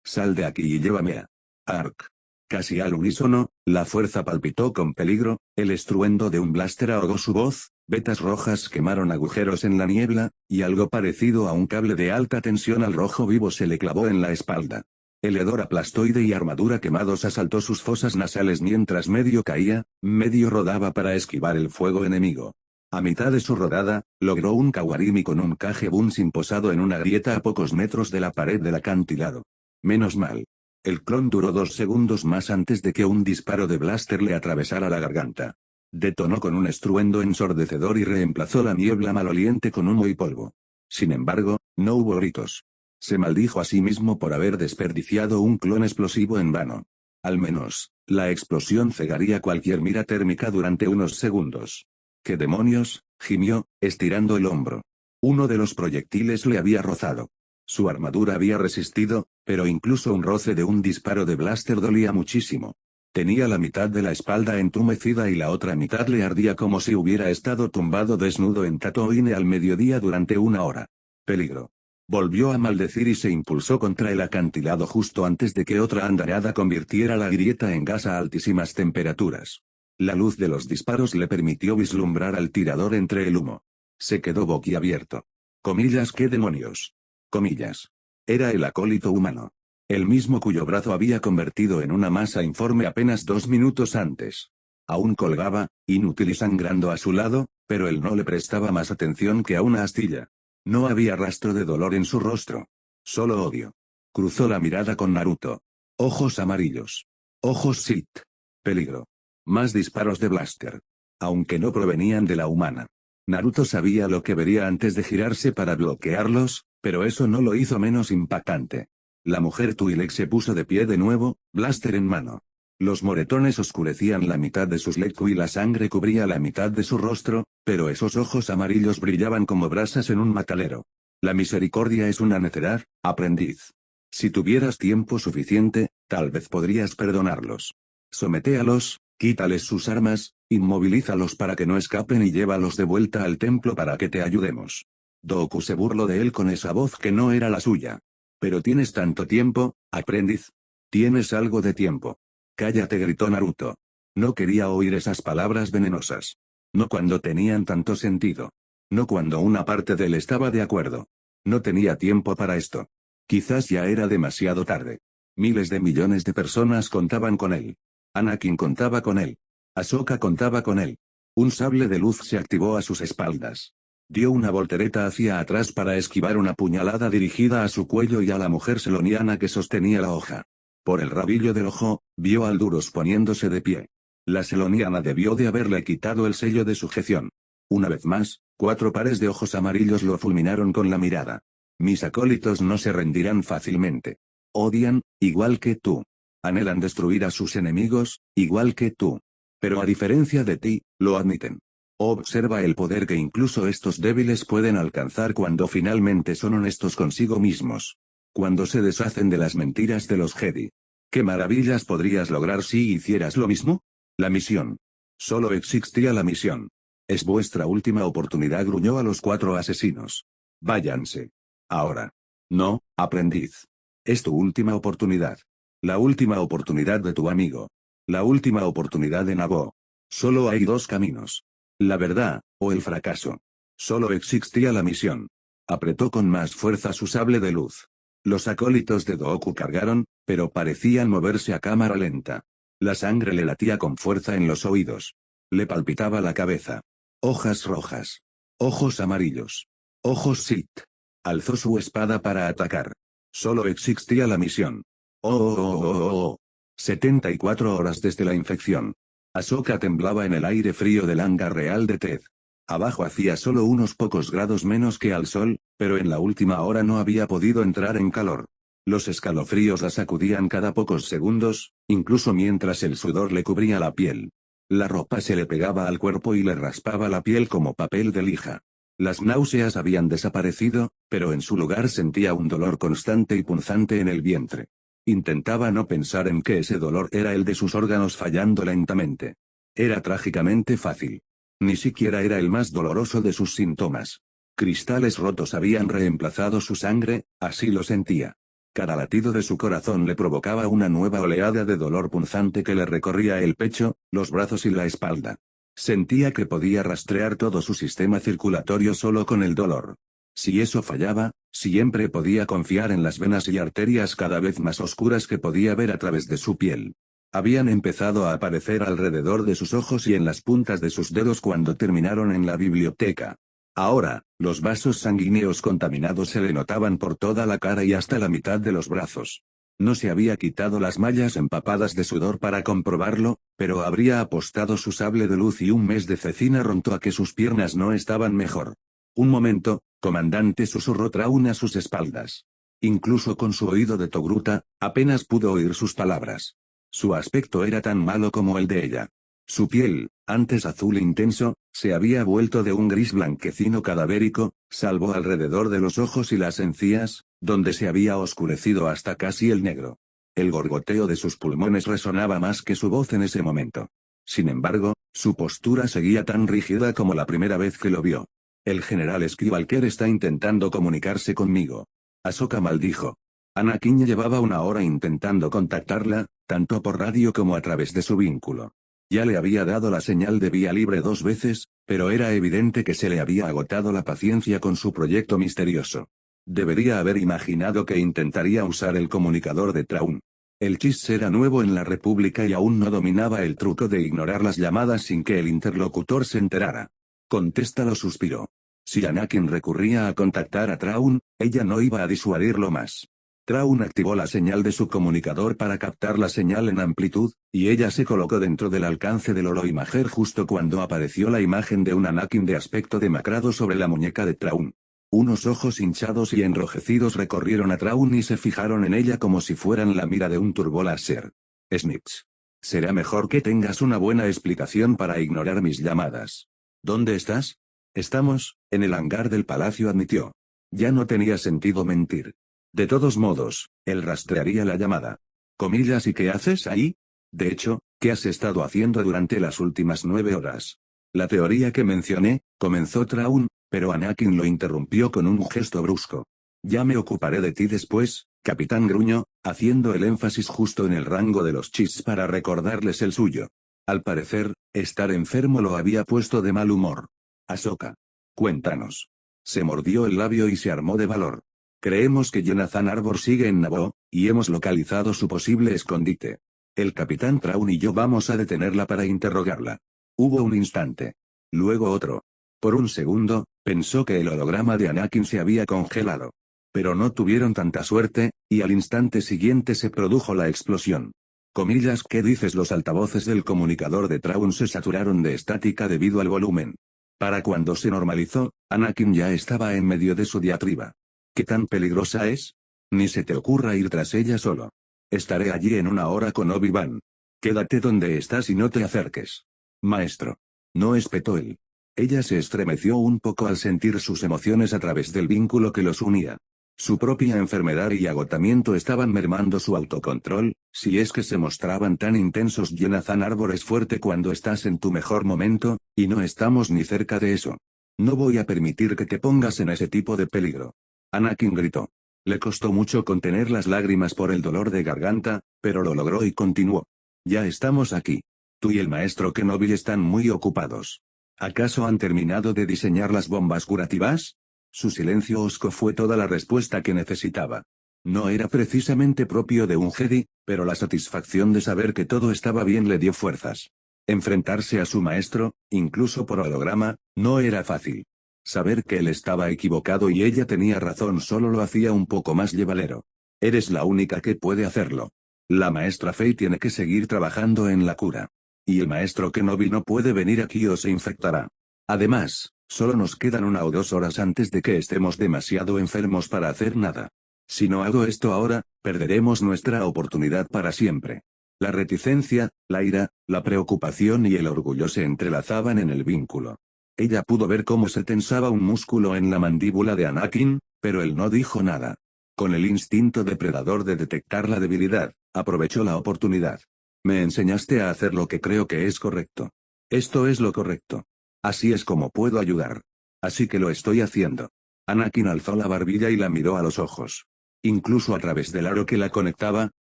Sal de aquí y llévame a Ark. Casi al unísono, la fuerza palpitó con peligro, el estruendo de un blaster ahogó su voz, vetas rojas quemaron agujeros en la niebla, y algo parecido a un cable de alta tensión al rojo vivo se le clavó en la espalda. El hedor aplastoide y armadura quemados asaltó sus fosas nasales mientras medio caía, medio rodaba para esquivar el fuego enemigo. A mitad de su rodada, logró un Kawarimi con un Kage Bunshin posado en una grieta a pocos metros de la pared del acantilado. Menos mal. El clon duró 2 segundos más antes de que un disparo de blaster le atravesara la garganta. Detonó con un estruendo ensordecedor y reemplazó la niebla maloliente con humo y polvo. Sin embargo, no hubo gritos. Se maldijo a sí mismo por haber desperdiciado un clon explosivo en vano. Al menos, la explosión cegaría cualquier mira térmica durante unos segundos. ¿Qué demonios?, gimió, estirando el hombro. Uno de los proyectiles le había rozado. Su armadura había resistido, pero incluso un roce de un disparo de blaster dolía muchísimo. Tenía la mitad de la espalda entumecida y la otra mitad le ardía como si hubiera estado tumbado desnudo en Tatooine al mediodía durante 1 hora. Peligro. Volvió a maldecir y se impulsó contra el acantilado justo antes de que otra andanada convirtiera la grieta en gas a altísimas temperaturas. La luz de los disparos le permitió vislumbrar al tirador entre el humo. Se quedó boquiabierto. Comillas, ¿qué demonios? Comillas. Era el acólito humano. El mismo cuyo brazo había convertido en una masa informe apenas 2 minutos antes. Aún colgaba, inútil y sangrando a su lado, pero él no le prestaba más atención que a una astilla. No había rastro de dolor en su rostro. Solo odio. Cruzó la mirada con Naruto. Ojos amarillos. Ojos Sith. Peligro. Más disparos de blaster. Aunque no provenían de la humana. Naruto sabía lo que vería antes de girarse para bloquearlos, pero eso no lo hizo menos impactante. La mujer Twi'lek se puso de pie de nuevo, blaster en mano. Los moretones oscurecían la mitad de sus lecu y la sangre cubría la mitad de su rostro, pero esos ojos amarillos brillaban como brasas en un matadero. La misericordia es una necedad, aprendiz. Si tuvieras tiempo suficiente, tal vez podrías perdonarlos. Sometéalos, quítales sus armas, inmovilízalos para que no escapen y llévalos de vuelta al templo para que te ayudemos. Doku se burló de él con esa voz que no era la suya. Pero tienes tanto tiempo, aprendiz. Tienes algo de tiempo. Cállate, gritó Naruto. No quería oír esas palabras venenosas. No cuando tenían tanto sentido. No cuando una parte de él estaba de acuerdo. No tenía tiempo para esto. Quizás ya era demasiado tarde. Miles de millones de personas contaban con él. Anakin contaba con él. Ahsoka contaba con él. Un sable de luz se activó a sus espaldas. Dio una voltereta hacia atrás para esquivar una puñalada dirigida a su cuello y a la mujer seloniana que sostenía la hoja. Por el rabillo del ojo, vio al Duros poniéndose de pie. La seloniana debió de haberle quitado el sello de sujeción. Una vez más, 4 pares de ojos amarillos lo fulminaron con la mirada. Mis acólitos no se rendirán fácilmente. Odian, igual que tú. Anhelan destruir a sus enemigos, igual que tú. Pero a diferencia de ti, lo admiten. Observa el poder que incluso estos débiles pueden alcanzar cuando finalmente son honestos consigo mismos. Cuando se deshacen de las mentiras de los Jedi. ¿Qué maravillas podrías lograr si hicieras lo mismo? La misión. Solo existía la misión. Es vuestra última oportunidad, gruñó a los 4 asesinos. Váyanse. Ahora. No, aprendiz. Es tu última oportunidad. La última oportunidad de tu amigo. La última oportunidad de Naboo. Solo hay 2 caminos. La verdad, o el fracaso. Solo existía la misión. Apretó con más fuerza su sable de luz. Los acólitos de Doku cargaron, pero parecían moverse a cámara lenta. La sangre le latía con fuerza en los oídos. Le palpitaba la cabeza. Hojas rojas. Ojos amarillos. Ojos Sith. Alzó su espada para atacar. Solo existía la misión. Oh. 74 horas desde la infección. Ahsoka temblaba en el aire frío del hangar real de Ted. Abajo hacía solo unos pocos grados menos que al sol, pero en la última hora no había podido entrar en calor. Los escalofríos la sacudían cada pocos segundos, incluso mientras el sudor le cubría la piel. La ropa se le pegaba al cuerpo y le raspaba la piel como papel de lija. Las náuseas habían desaparecido, pero en su lugar sentía un dolor constante y punzante en el vientre. Intentaba no pensar en que ese dolor era el de sus órganos fallando lentamente. Era trágicamente fácil. Ni siquiera era el más doloroso de sus síntomas. Cristales rotos habían reemplazado su sangre, así lo sentía. Cada latido de su corazón le provocaba una nueva oleada de dolor punzante que le recorría el pecho, los brazos y la espalda. Sentía que podía rastrear todo su sistema circulatorio solo con el dolor. Si eso fallaba, siempre podía confiar en las venas y arterias cada vez más oscuras que podía ver a través de su piel. Habían empezado a aparecer alrededor de sus ojos y en las puntas de sus dedos cuando terminaron en la biblioteca. Ahora, los vasos sanguíneos contaminados se le notaban por toda la cara y hasta la mitad de los brazos. No se había quitado las mallas empapadas de sudor para comprobarlo, pero habría apostado su sable de luz y un mes de cecina Ronto a que sus piernas no estaban mejor. Un momento, comandante, susurró Thrawn a sus espaldas. Incluso con su oído de Togruta, apenas pudo oír sus palabras. Su aspecto era tan malo como el de ella. Su piel, antes azul intenso, se había vuelto de un gris blanquecino cadavérico, salvo alrededor de los ojos y las encías, donde se había oscurecido hasta casi el negro. El gorgoteo de sus pulmones resonaba más que su voz en ese momento. Sin embargo, su postura seguía tan rígida como la primera vez que lo vio. El general Skywalker está intentando comunicarse conmigo. Ahsoka maldijo. Anakin llevaba una hora intentando contactarla, tanto por radio como a través de su vínculo. Ya le había dado la señal de vía libre 2 veces, pero era evidente que se le había agotado la paciencia con su proyecto misterioso. Debería haber imaginado que intentaría usar el comunicador de Thrawn. El Chiss era nuevo en la República y aún no dominaba el truco de ignorar las llamadas sin que el interlocutor se enterara. Contéstalo, suspiró. Si Anakin recurría a contactar a Thrawn, ella no iba a disuadirlo más. Thrawn activó la señal de su comunicador para captar la señal en amplitud, y ella se colocó dentro del alcance del holoimager justo cuando apareció la imagen de un Anakin de aspecto demacrado sobre la muñeca de Thrawn. Unos ojos hinchados y enrojecidos recorrieron a Thrawn y se fijaron en ella como si fueran la mira de un turboláser. Snips. Será mejor que tengas una buena explicación para ignorar mis llamadas. ¿Dónde estás? Estamos, en el hangar del palacio, admitió. Ya no tenía sentido mentir. De todos modos, él rastrearía la llamada. Comillas, ¿y qué haces ahí? De hecho, ¿qué has estado haciendo durante las últimas 9 horas? La teoría que mencioné, comenzó Thrawn, pero Anakin lo interrumpió con un gesto brusco. Ya me ocuparé de ti después, capitán, gruñó, haciendo el énfasis justo en el rango de los Chiss para recordarles el suyo. Al parecer, estar enfermo lo había puesto de mal humor. Ahsoka. Cuéntanos. Se mordió el labio y se armó de valor. Creemos que Jonathan Arbor sigue en Naboo, y hemos localizado su posible escondite. El capitán Thrawn y yo vamos a detenerla para interrogarla. Hubo un instante. Luego otro. Por un segundo, pensó que el holograma de Anakin se había congelado. Pero no tuvieron tanta suerte, y al instante siguiente se produjo la explosión. Comillas, ¿qué dices? Los altavoces del comunicador de Thrawn se saturaron de estática debido al volumen. Para cuando se normalizó, Anakin ya estaba en medio de su diatriba. ¿Qué tan peligrosa es? Ni se te ocurra ir tras ella solo. Estaré allí en 1 hora con Obi-Wan. Quédate donde estás y no te acerques. Maestro. No, espetó él. Ella se estremeció un poco al sentir sus emociones a través del vínculo que los unía. Su propia enfermedad y agotamiento estaban mermando su autocontrol, si es que se mostraban tan intensos. Jonathan Arbor es fuerte cuando estás en tu mejor momento, y no estamos ni cerca de eso. No voy a permitir que te pongas en ese tipo de peligro. Anakin gritó. Le costó mucho contener las lágrimas por el dolor de garganta, pero lo logró y continuó. Ya estamos aquí. Tú y el maestro Kenobi están muy ocupados. ¿Acaso han terminado de diseñar las bombas curativas? Su silencio hosco fue toda la respuesta que necesitaba. No era precisamente propio de un Jedi, pero la satisfacción de saber que todo estaba bien le dio fuerzas. Enfrentarse a su maestro, incluso por holograma, no era fácil. Saber que él estaba equivocado y ella tenía razón solo lo hacía un poco más llevadero. Eres la única que puede hacerlo. La maestra Fei tiene que seguir trabajando en la cura. Y el maestro Kenobi no puede venir aquí o se infectará. Además, solo nos quedan 1 o 2 horas antes de que estemos demasiado enfermos para hacer nada. Si no hago esto ahora, perderemos nuestra oportunidad para siempre. La reticencia, la ira, la preocupación y el orgullo se entrelazaban en el vínculo. Ella pudo ver cómo se tensaba un músculo en la mandíbula de Anakin, pero él no dijo nada. Con el instinto depredador de detectar la debilidad, aprovechó la oportunidad. Me enseñaste a hacer lo que creo que es correcto. Esto es lo correcto. Así es como puedo ayudar. Así que lo estoy haciendo. Anakin alzó la barbilla y la miró a los ojos. Incluso a través del aro que la conectaba,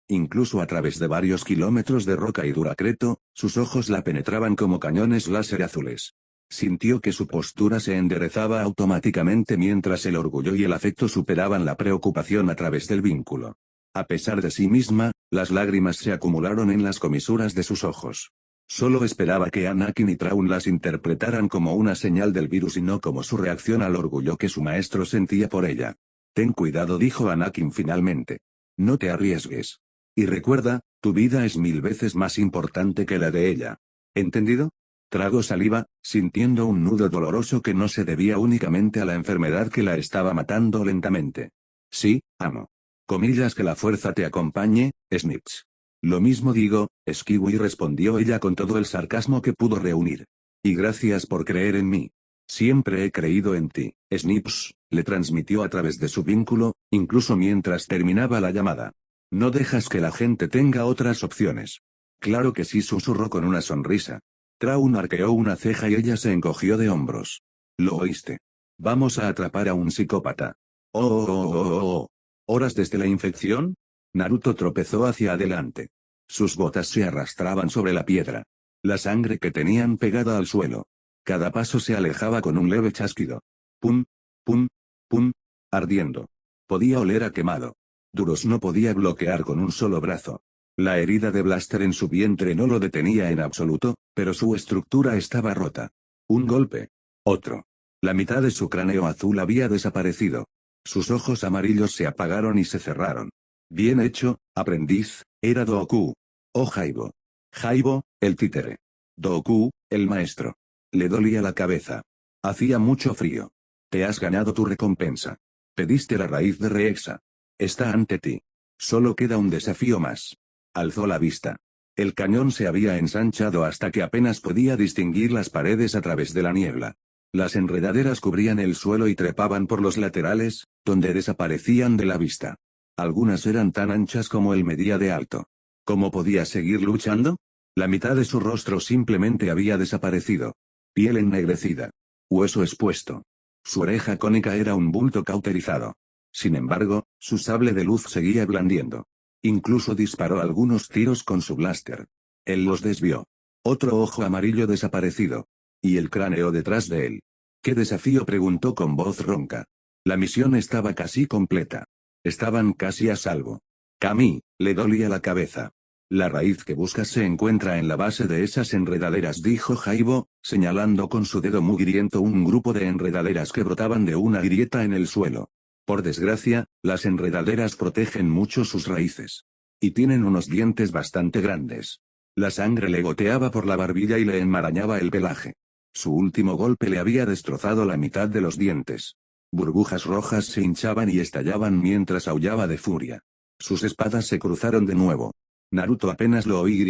incluso a través de varios kilómetros de roca y duracreto, sus ojos la penetraban como cañones láser azules. Sintió que su postura se enderezaba automáticamente mientras el orgullo y el afecto superaban la preocupación a través del vínculo. A pesar de sí misma, las lágrimas se acumularon en las comisuras de sus ojos. Solo esperaba que Anakin y Thrawn las interpretaran como una señal del virus y no como su reacción al orgullo que su maestro sentía por ella. Ten cuidado, dijo Anakin finalmente. No te arriesgues. Y recuerda, tu vida es 1000 veces más importante que la de ella. ¿Entendido? Tragó saliva, sintiendo un nudo doloroso que no se debía únicamente a la enfermedad que la estaba matando lentamente. Sí, amo. Comillas, que la fuerza te acompañe, Snips. Lo mismo digo, Skiwi, respondió ella con todo el sarcasmo que pudo reunir. Y gracias por creer en mí. Siempre he creído en ti, Snips, le transmitió a través de su vínculo, incluso mientras terminaba la llamada. No dejas que la gente tenga otras opciones. Claro que sí, susurró con una sonrisa. Thrawn arqueó una ceja y ella se encogió de hombros. ¿Lo oíste? Vamos a atrapar a un psicópata. Oh. ¿Horas desde la infección? Naruto tropezó hacia adelante. Sus botas se arrastraban sobre la piedra. La sangre que tenían pegada al suelo. Cada paso se alejaba con un leve chasquido. Pum, pum, pum, ardiendo. Podía oler a quemado. Duros no podía bloquear con un solo brazo. La herida de Blaster en su vientre no lo detenía en absoluto, pero su estructura estaba rota. Un golpe. Otro. La mitad de su cráneo azul había desaparecido. Sus ojos amarillos se apagaron y se cerraron. Bien hecho, aprendiz, era Dooku. Oh Jaibo. Jaibo, el títere. Dooku, el maestro. Le dolía la cabeza. Hacía mucho frío. Te has ganado tu recompensa. Pediste la raíz de Reexa. Está ante ti. Solo queda un desafío más. Alzó la vista. El cañón se había ensanchado hasta que apenas podía distinguir las paredes a través de la niebla. Las enredaderas cubrían el suelo y trepaban por los laterales, donde desaparecían de la vista. Algunas eran tan anchas como él medía de alto. ¿Cómo podía seguir luchando? La mitad de su rostro simplemente había desaparecido. Piel ennegrecida. Hueso expuesto. Su oreja cónica era un bulto cauterizado. Sin embargo, su sable de luz seguía blandiendo. Incluso disparó algunos tiros con su blaster. Él los desvió. Otro ojo amarillo desaparecido. Y el cráneo detrás de él. ¿Qué desafío?, preguntó con voz ronca. La misión estaba casi completa. Estaban casi a salvo. Camille, le dolía la cabeza. La raíz que buscas se encuentra en la base de esas enredaderas, dijo Jaibo, señalando con su dedo mugriento un grupo de enredaderas que brotaban de una grieta en el suelo. Por desgracia, las enredaderas protegen mucho sus raíces. Y tienen unos dientes bastante grandes. La sangre le goteaba por la barbilla y le enmarañaba el pelaje. Su último golpe le había destrozado la mitad de los dientes. Burbujas rojas se hinchaban y estallaban mientras aullaba de furia. Sus espadas se cruzaron de nuevo. Naruto apenas lo oí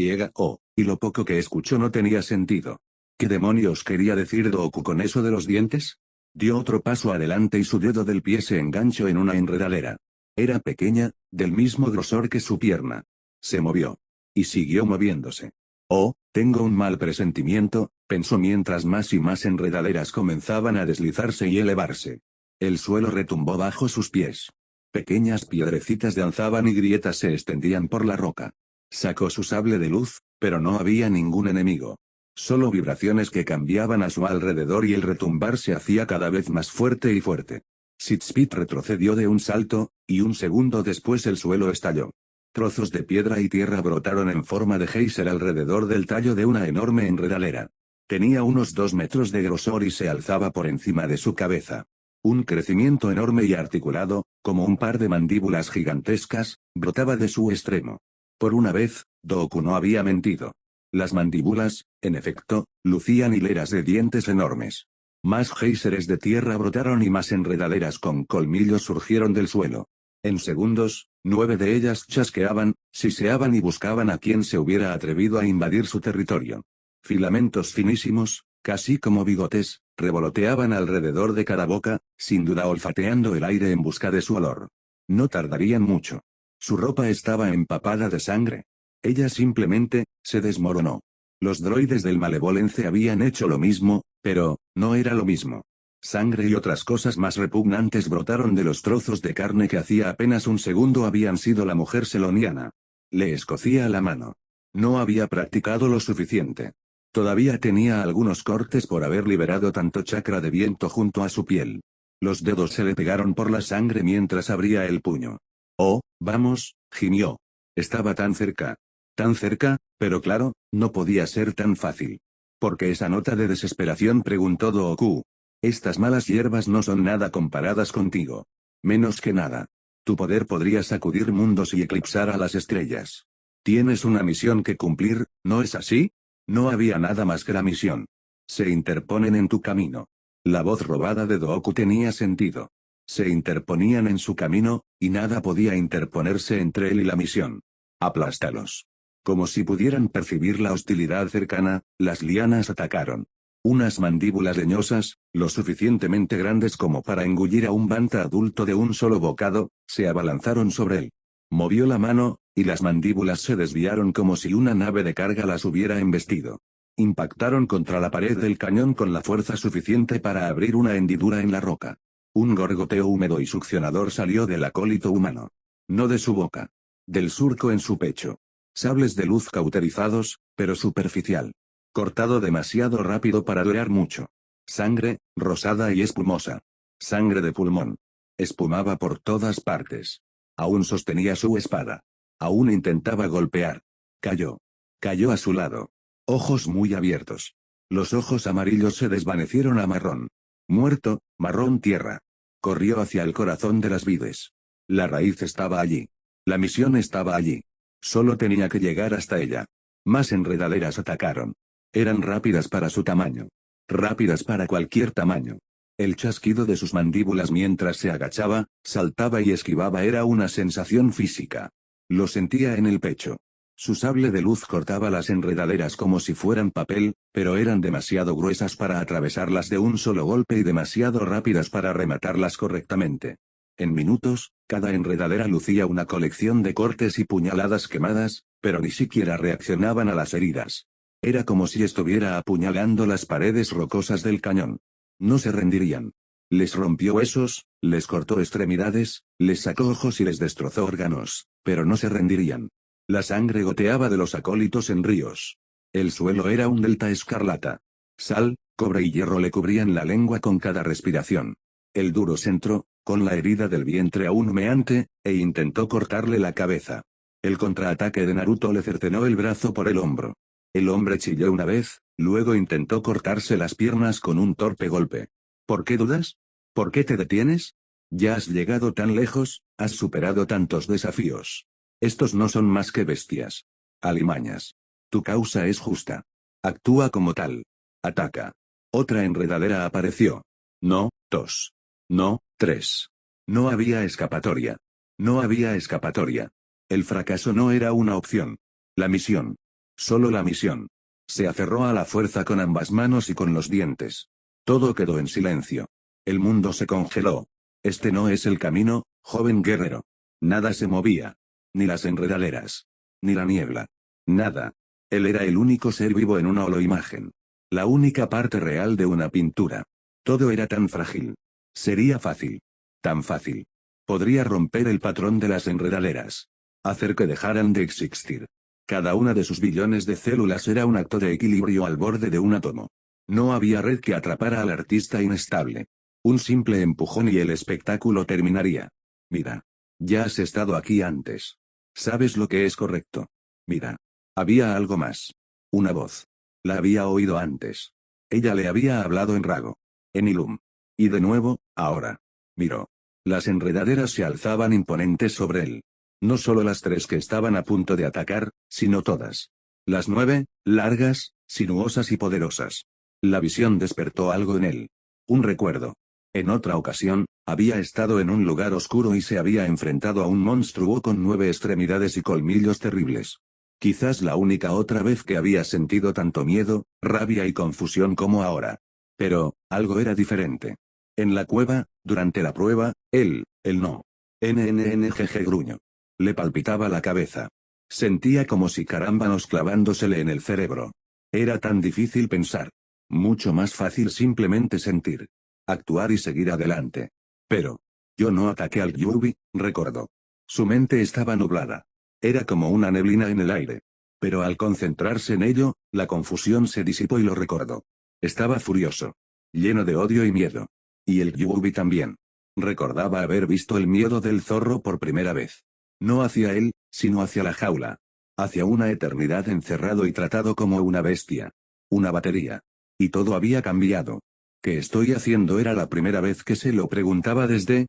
y lo poco que escuchó no tenía sentido. ¿Qué demonios quería decir Dooku con eso de los dientes? Dio otro paso adelante y su dedo del pie se enganchó en una enredadera. Era pequeña, del mismo grosor que su pierna. Se movió. Y siguió moviéndose. Oh, tengo un mal presentimiento, pensó mientras más y más enredaderas comenzaban a deslizarse y elevarse. El suelo retumbó bajo sus pies. Pequeñas piedrecitas danzaban y grietas se extendían por la roca. Sacó su sable de luz, pero no había ningún enemigo. Solo vibraciones que cambiaban a su alrededor y el retumbar se hacía cada vez más fuerte y fuerte. Sith Speed retrocedió de un salto, y un segundo después el suelo estalló. Trozos de piedra y tierra brotaron en forma de geyser alrededor del tallo de una enorme enredadera. Tenía unos 2 metros de grosor y se alzaba por encima de su cabeza. Un crecimiento enorme y articulado, como un par de mandíbulas gigantescas, brotaba de su extremo. Por una vez, Doku no había mentido. Las mandíbulas, en efecto, lucían hileras de dientes enormes. Más géiseres de tierra brotaron y más enredaderas con colmillos surgieron del suelo. En segundos, 9 de ellas chasqueaban, siseaban y buscaban a quien se hubiera atrevido a invadir su territorio. Filamentos finísimos, casi como bigotes, revoloteaban alrededor de cada boca, sin duda olfateando el aire en busca de su olor. No tardarían mucho. Su ropa estaba empapada de sangre. Ella simplemente, se desmoronó. Los droides del Malevolence habían hecho lo mismo, pero, no era lo mismo. Sangre y otras cosas más repugnantes brotaron de los trozos de carne que hacía apenas un segundo habían sido la mujer seloniana. Le escocía la mano. No había practicado lo suficiente. Todavía tenía algunos cortes por haber liberado tanto chakra de viento junto a su piel. Los dedos se le pegaron por la sangre mientras abría el puño. Oh, vamos, gimió. Estaba tan cerca. Tan cerca, pero claro, no podía ser tan fácil. ¿Por qué esa nota de desesperación?, preguntó Dooku. Estas malas hierbas no son nada comparadas contigo. Menos que nada. Tu poder podría sacudir mundos y eclipsar a las estrellas. Tienes una misión que cumplir, ¿no es así? No había nada más que la misión. Se interponen en tu camino. La voz robada de Dooku tenía sentido. Se interponían en su camino, y nada podía interponerse entre él y la misión. Aplástalos. Como si pudieran percibir la hostilidad cercana, las lianas atacaron. Unas mandíbulas leñosas, lo suficientemente grandes como para engullir a un banta adulto de un solo bocado, se abalanzaron sobre él. Movió la mano, y las mandíbulas se desviaron como si una nave de carga las hubiera embestido. Impactaron contra la pared del cañón con la fuerza suficiente para abrir una hendidura en la roca. Un gorgoteo húmedo y succionador salió del acólito humano. No de su boca. Del surco en su pecho. Sables de luz cauterizados, pero superficial. Cortado demasiado rápido para doler mucho. Sangre, rosada y espumosa. Sangre de pulmón. Espumaba por todas partes. Aún sostenía su espada. Aún intentaba golpear. Cayó. Cayó a su lado. Ojos muy abiertos. Los ojos amarillos se desvanecieron a marrón. Muerto, marrón tierra. Corrió hacia el corazón de las vides. La raíz estaba allí. La misión estaba allí. Solo tenía que llegar hasta ella. Más enredaderas atacaron. Eran rápidas para su tamaño. Rápidas para cualquier tamaño. El chasquido de sus mandíbulas mientras se agachaba, saltaba y esquivaba era una sensación física. Lo sentía en el pecho. Su sable de luz cortaba las enredaderas como si fueran papel, pero eran demasiado gruesas para atravesarlas de un solo golpe y demasiado rápidas para rematarlas correctamente. En minutos, cada enredadera lucía una colección de cortes y puñaladas quemadas, pero ni siquiera reaccionaban a las heridas. Era como si estuviera apuñalando las paredes rocosas del cañón. No se rendirían. Les rompió huesos, les cortó extremidades, les sacó ojos y les destrozó órganos, pero no se rendirían. La sangre goteaba de los acólitos en ríos. El suelo era un delta escarlata. Sal, cobre y hierro le cubrían la lengua con cada respiración. El duro centro, con la herida del vientre aún humeante, e intentó cortarle la cabeza. El contraataque de Naruto le cercenó el brazo por el hombro. El hombre chilló una vez, luego intentó cortarse las piernas con un torpe golpe. ¿Por qué dudas? ¿Por qué te detienes? Ya has llegado tan lejos, has superado tantos desafíos. Estos no son más que bestias. Alimañas. Tu causa es justa. Actúa como tal. Ataca. Otra enredadera apareció. No, 2. No, 3. No había escapatoria. No había escapatoria. El fracaso no era una opción. La misión. Solo la misión. Se aferró a la fuerza con ambas manos y con los dientes. Todo quedó en silencio. El mundo se congeló. Este no es el camino, joven guerrero. Nada se movía. Ni las enredaderas. Ni la niebla. Nada. Él era el único ser vivo en una holoimagen. La única parte real de una pintura. Todo era tan frágil. Sería fácil. Tan fácil. Podría romper el patrón de las enredaderas. Hacer que dejaran de existir. Cada una de sus billones de células era un acto de equilibrio al borde de un átomo. No había red que atrapara al artista inestable. Un simple empujón y el espectáculo terminaría. Mira. Ya has estado aquí antes. ¿Sabes lo que es correcto? Mira. Había algo más. Una voz. La había oído antes. Ella le había hablado en Rago. En Ilum. Y de nuevo, ahora. Miró. Las enredaderas se alzaban imponentes sobre él. No solo las 3 que estaban a punto de atacar, sino todas. Las 9, largas, sinuosas y poderosas. La visión despertó algo en él. Un recuerdo. En otra ocasión, había estado en un lugar oscuro y se había enfrentado a un monstruo con 9 extremidades y colmillos terribles. Quizás la única otra vez que había sentido tanto miedo, rabia y confusión como ahora. Pero, algo era diferente. En la cueva, durante la prueba, él no. NNNGG gruñó. Le palpitaba la cabeza. Sentía como si carámbanos clavándosele en el cerebro. Era tan difícil pensar. Mucho más fácil simplemente sentir. Actuar y seguir adelante. Pero, yo no ataqué al Yubi, recordó. Su mente estaba nublada. Era como una neblina en el aire. Pero al concentrarse en ello, la confusión se disipó y lo recordó. Estaba furioso. Lleno de odio y miedo. Y el Yubi también. Recordaba haber visto el miedo del zorro por primera vez. No hacia él, sino hacia la jaula. Hacia una eternidad encerrado y tratado como una bestia. Una batería. Y todo había cambiado. ¿Qué estoy haciendo? Era la primera vez que se lo preguntaba desde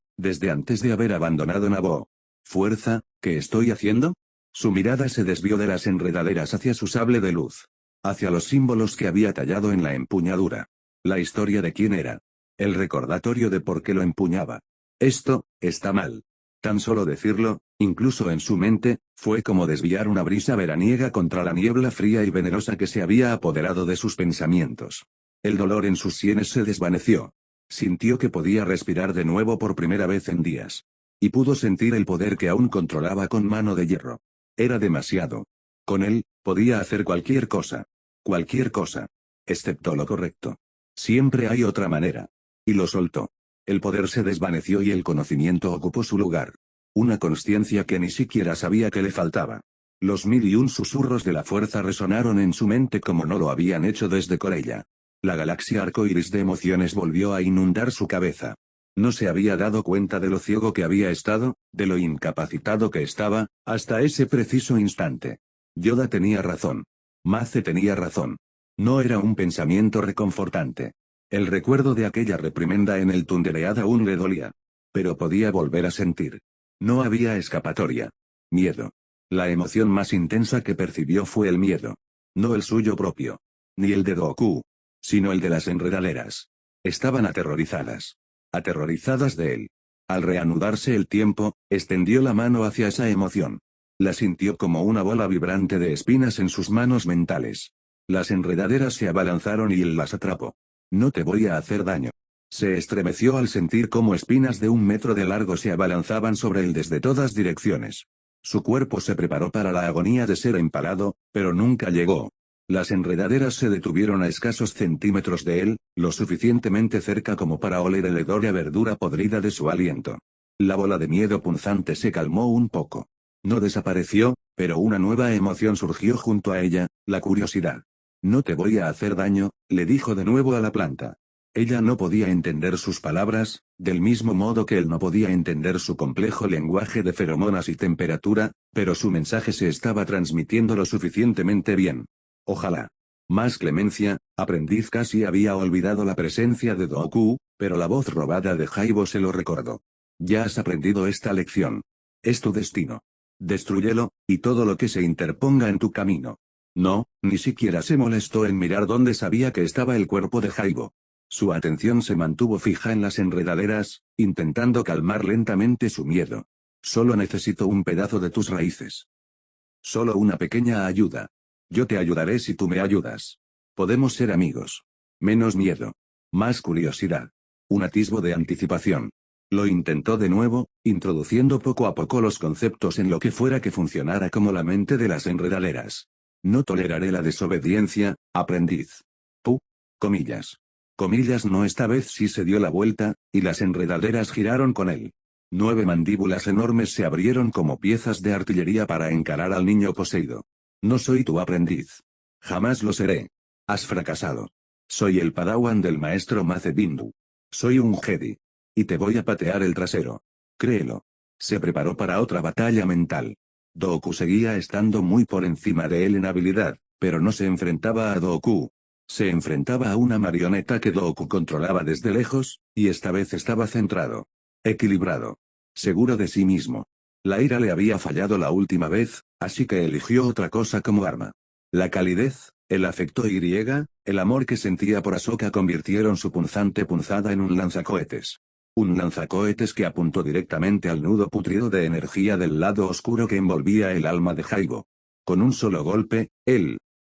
antes de haber abandonado Naboo. Fuerza, ¿qué estoy haciendo? Su mirada se desvió de las enredaderas hacia su sable de luz. Hacia los símbolos que había tallado en la empuñadura. La historia de quién era. El recordatorio de por qué lo empuñaba. Esto, está mal. Tan solo decirlo, incluso en su mente, fue como desviar una brisa veraniega contra la niebla fría y venenosa que se había apoderado de sus pensamientos. El dolor en sus sienes se desvaneció. Sintió que podía respirar de nuevo por primera vez en días. Y pudo sentir el poder que aún controlaba con mano de hierro. Era demasiado. Con él, podía hacer cualquier cosa. Cualquier cosa. Excepto lo correcto. Siempre hay otra manera. Y lo soltó. El poder se desvaneció y el conocimiento ocupó su lugar. Una consciencia que ni siquiera sabía que le faltaba. Los 1001 susurros de la fuerza resonaron en su mente como no lo habían hecho desde Corella. La galaxia arcoíris de emociones volvió a inundar su cabeza. No se había dado cuenta de lo ciego que había estado, de lo incapacitado que estaba, hasta ese preciso instante. Yoda tenía razón. Mace tenía razón. No era un pensamiento reconfortante. El recuerdo de aquella reprimenda en el Thunderhead aún le dolía. Pero podía volver a sentir. No había escapatoria. Miedo. La emoción más intensa que percibió fue el miedo. No el suyo propio. Ni el de Goku. Sino el de las enredaderas. Estaban aterrorizadas. Aterrorizadas de él. Al reanudarse el tiempo, extendió la mano hacia esa emoción. La sintió como una bola vibrante de espinas en sus manos mentales. Las enredaderas se abalanzaron y él las atrapó. No te voy a hacer daño. Se estremeció al sentir cómo espinas de 1 metro de largo se abalanzaban sobre él desde todas direcciones. Su cuerpo se preparó para la agonía de ser empalado, pero nunca llegó. Las enredaderas se detuvieron a escasos centímetros de él, lo suficientemente cerca como para oler el hedor a verdura podrida de su aliento. La bola de miedo punzante se calmó un poco. No desapareció, pero una nueva emoción surgió junto a ella, la curiosidad. No te voy a hacer daño, le dijo de nuevo a la planta. Ella no podía entender sus palabras, del mismo modo que él no podía entender su complejo lenguaje de feromonas y temperatura, pero su mensaje se estaba transmitiendo lo suficientemente bien. Ojalá. Más clemencia, aprendiz casi había olvidado la presencia de Goku, pero la voz robada de Jaibo se lo recordó. Ya has aprendido esta lección. Es tu destino. Destrúyelo, y todo lo que se interponga en tu camino. No, ni siquiera se molestó en mirar dónde sabía que estaba el cuerpo de Jaibo. Su atención se mantuvo fija en las enredaderas, intentando calmar lentamente su miedo. Solo necesito un pedazo de tus raíces. Solo una pequeña ayuda. Yo te ayudaré si tú me ayudas. Podemos ser amigos. Menos miedo. Más curiosidad. Un atisbo de anticipación. Lo intentó de nuevo, introduciendo poco a poco los conceptos en lo que fuera que funcionara como la mente de las enredaderas. No toleraré la desobediencia, aprendiz. Comillas. Comillas no, esta vez sí se dio la vuelta, y las enredaderas giraron con él. 9 mandíbulas enormes se abrieron como piezas de artillería para encarar al niño poseído. No soy tu aprendiz. Jamás lo seré. Has fracasado. Soy el padawan del maestro Mace Windu. Soy un Jedi. Y te voy a patear el trasero. Créelo. Se preparó para otra batalla mental. Doku seguía estando muy por encima de él en habilidad, pero no se enfrentaba a Doku. Se enfrentaba a una marioneta que Doku controlaba desde lejos, y esta vez estaba centrado. Equilibrado. Seguro de sí mismo. La ira le había fallado la última vez, así que eligió otra cosa como arma. La calidez, el afecto y el amor que sentía por Ahsoka convirtieron su punzante punzada en un lanzacohetes. Un lanzacohetes que apuntó directamente al nudo putrido de energía del lado oscuro que envolvía el alma de Jaibo. Con un solo golpe,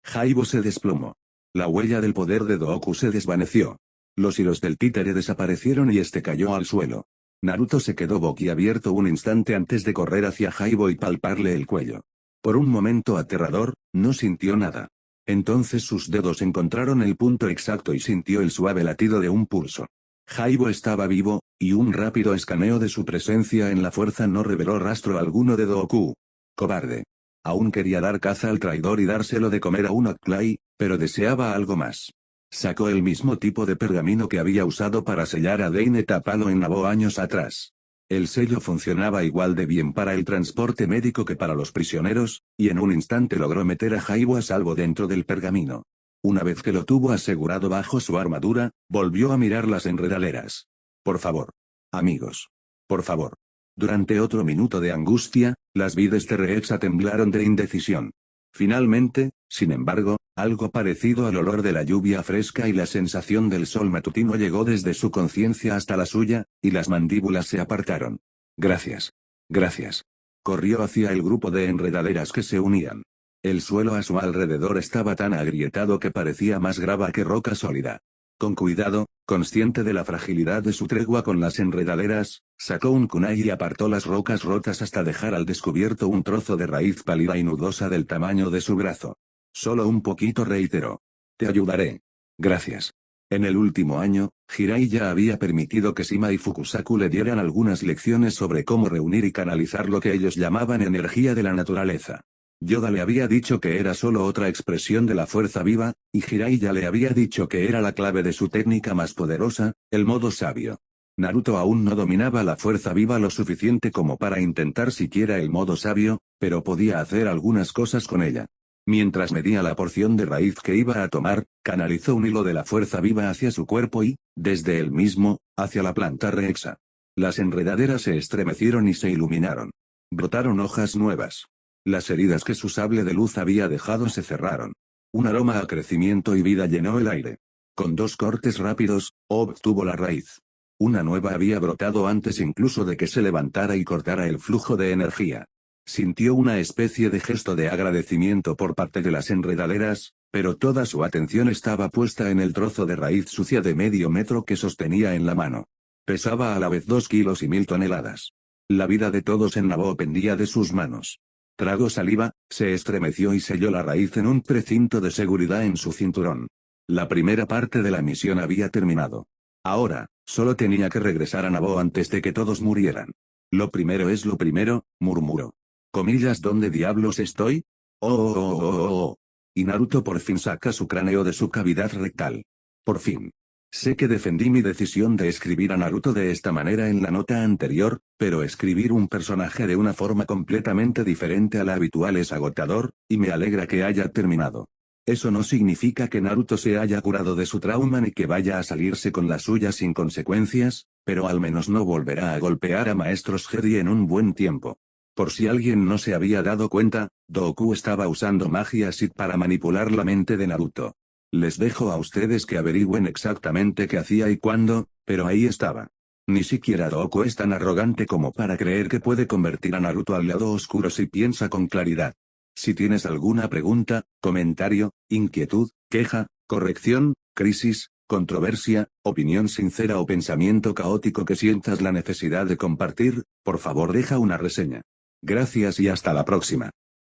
Jaibo se desplomó. La huella del poder de Doku se desvaneció. Los hilos del títere desaparecieron y este cayó al suelo. Naruto se quedó boquiabierto un instante antes de correr hacia Jaibo y palparle el cuello. Por un momento aterrador, no sintió nada. Entonces sus dedos encontraron el punto exacto y sintió el suave latido de un pulso. Jaibo estaba vivo, y un rápido escaneo de su presencia en la fuerza no reveló rastro alguno de Doku. Cobarde. Aún quería dar caza al traidor y dárselo de comer a un Clay, pero deseaba algo más. Sacó el mismo tipo de pergamino que había usado para sellar a Deine Tapalo en Naboo años atrás. El sello funcionaba igual de bien para el transporte médico que para los prisioneros, y en un instante logró meter a Jaibo a salvo dentro del pergamino. Una vez que lo tuvo asegurado bajo su armadura, volvió a mirar las enredaderas. Por favor. Amigos. Por favor. Durante otro minuto de angustia, las vides de Reexa temblaron de indecisión. Finalmente, sin embargo, algo parecido al olor de la lluvia fresca y la sensación del sol matutino llegó desde su conciencia hasta la suya, y las mandíbulas se apartaron. Gracias. Gracias. Corrió hacia el grupo de enredaderas que se unían. El suelo a su alrededor estaba tan agrietado que parecía más grava que roca sólida. Con cuidado, consciente de la fragilidad de su tregua con las enredaderas, sacó un kunai y apartó las rocas rotas hasta dejar al descubierto un trozo de raíz pálida y nudosa del tamaño de su brazo. Solo un poquito, reiteró. Te ayudaré. Gracias. En el último año, Jirai ya había permitido que Shima y Fukusaku le dieran algunas lecciones sobre cómo reunir y canalizar lo que ellos llamaban energía de la naturaleza. Yoda le había dicho que era solo otra expresión de la fuerza viva, y Jirai ya le había dicho que era la clave de su técnica más poderosa, el modo sabio. Naruto aún no dominaba la fuerza viva lo suficiente como para intentar siquiera el modo sabio, pero podía hacer algunas cosas con ella. Mientras medía la porción de raíz que iba a tomar, canalizó un hilo de la fuerza viva hacia su cuerpo y, desde él mismo, hacia la planta Reexa. Las enredaderas se estremecieron y se iluminaron. Brotaron hojas nuevas. Las heridas que su sable de luz había dejado se cerraron. Un aroma a crecimiento y vida llenó el aire. Con 2 cortes rápidos, obtuvo la raíz. Una nueva había brotado antes incluso de que se levantara y cortara el flujo de energía. Sintió una especie de gesto de agradecimiento por parte de las enredaderas, pero toda su atención estaba puesta en el trozo de raíz sucia de medio metro que sostenía en la mano. Pesaba a la vez 2 kilos y 1000 toneladas. La vida de todos en Naboo pendía de sus manos. Tragó saliva, se estremeció y selló la raíz en un precinto de seguridad en su cinturón. La primera parte de la misión había terminado. Ahora, solo tenía que regresar a Naboo antes de que todos murieran. Lo primero es lo primero, murmuró. Comillas, ¿dónde diablos estoy? Oh. Y Naruto por fin saca su cráneo de su cavidad rectal. Por fin. Sé que defendí mi decisión de escribir a Naruto de esta manera en la nota anterior, pero escribir un personaje de una forma completamente diferente a la habitual es agotador, y me alegra que haya terminado. Eso no significa que Naruto se haya curado de su trauma ni que vaya a salirse con la suya sin consecuencias, pero al menos no volverá a golpear a maestros Jedi en un buen tiempo. Por si alguien no se había dado cuenta, Doku estaba usando magia Sith para manipular la mente de Naruto. Les dejo a ustedes que averigüen exactamente qué hacía y cuándo, pero ahí estaba. Ni siquiera Doku es tan arrogante como para creer que puede convertir a Naruto al lado oscuro si piensa con claridad. Si tienes alguna pregunta, comentario, inquietud, queja, corrección, crisis, controversia, opinión sincera o pensamiento caótico que sientas la necesidad de compartir, por favor deja una reseña. Gracias y hasta la próxima.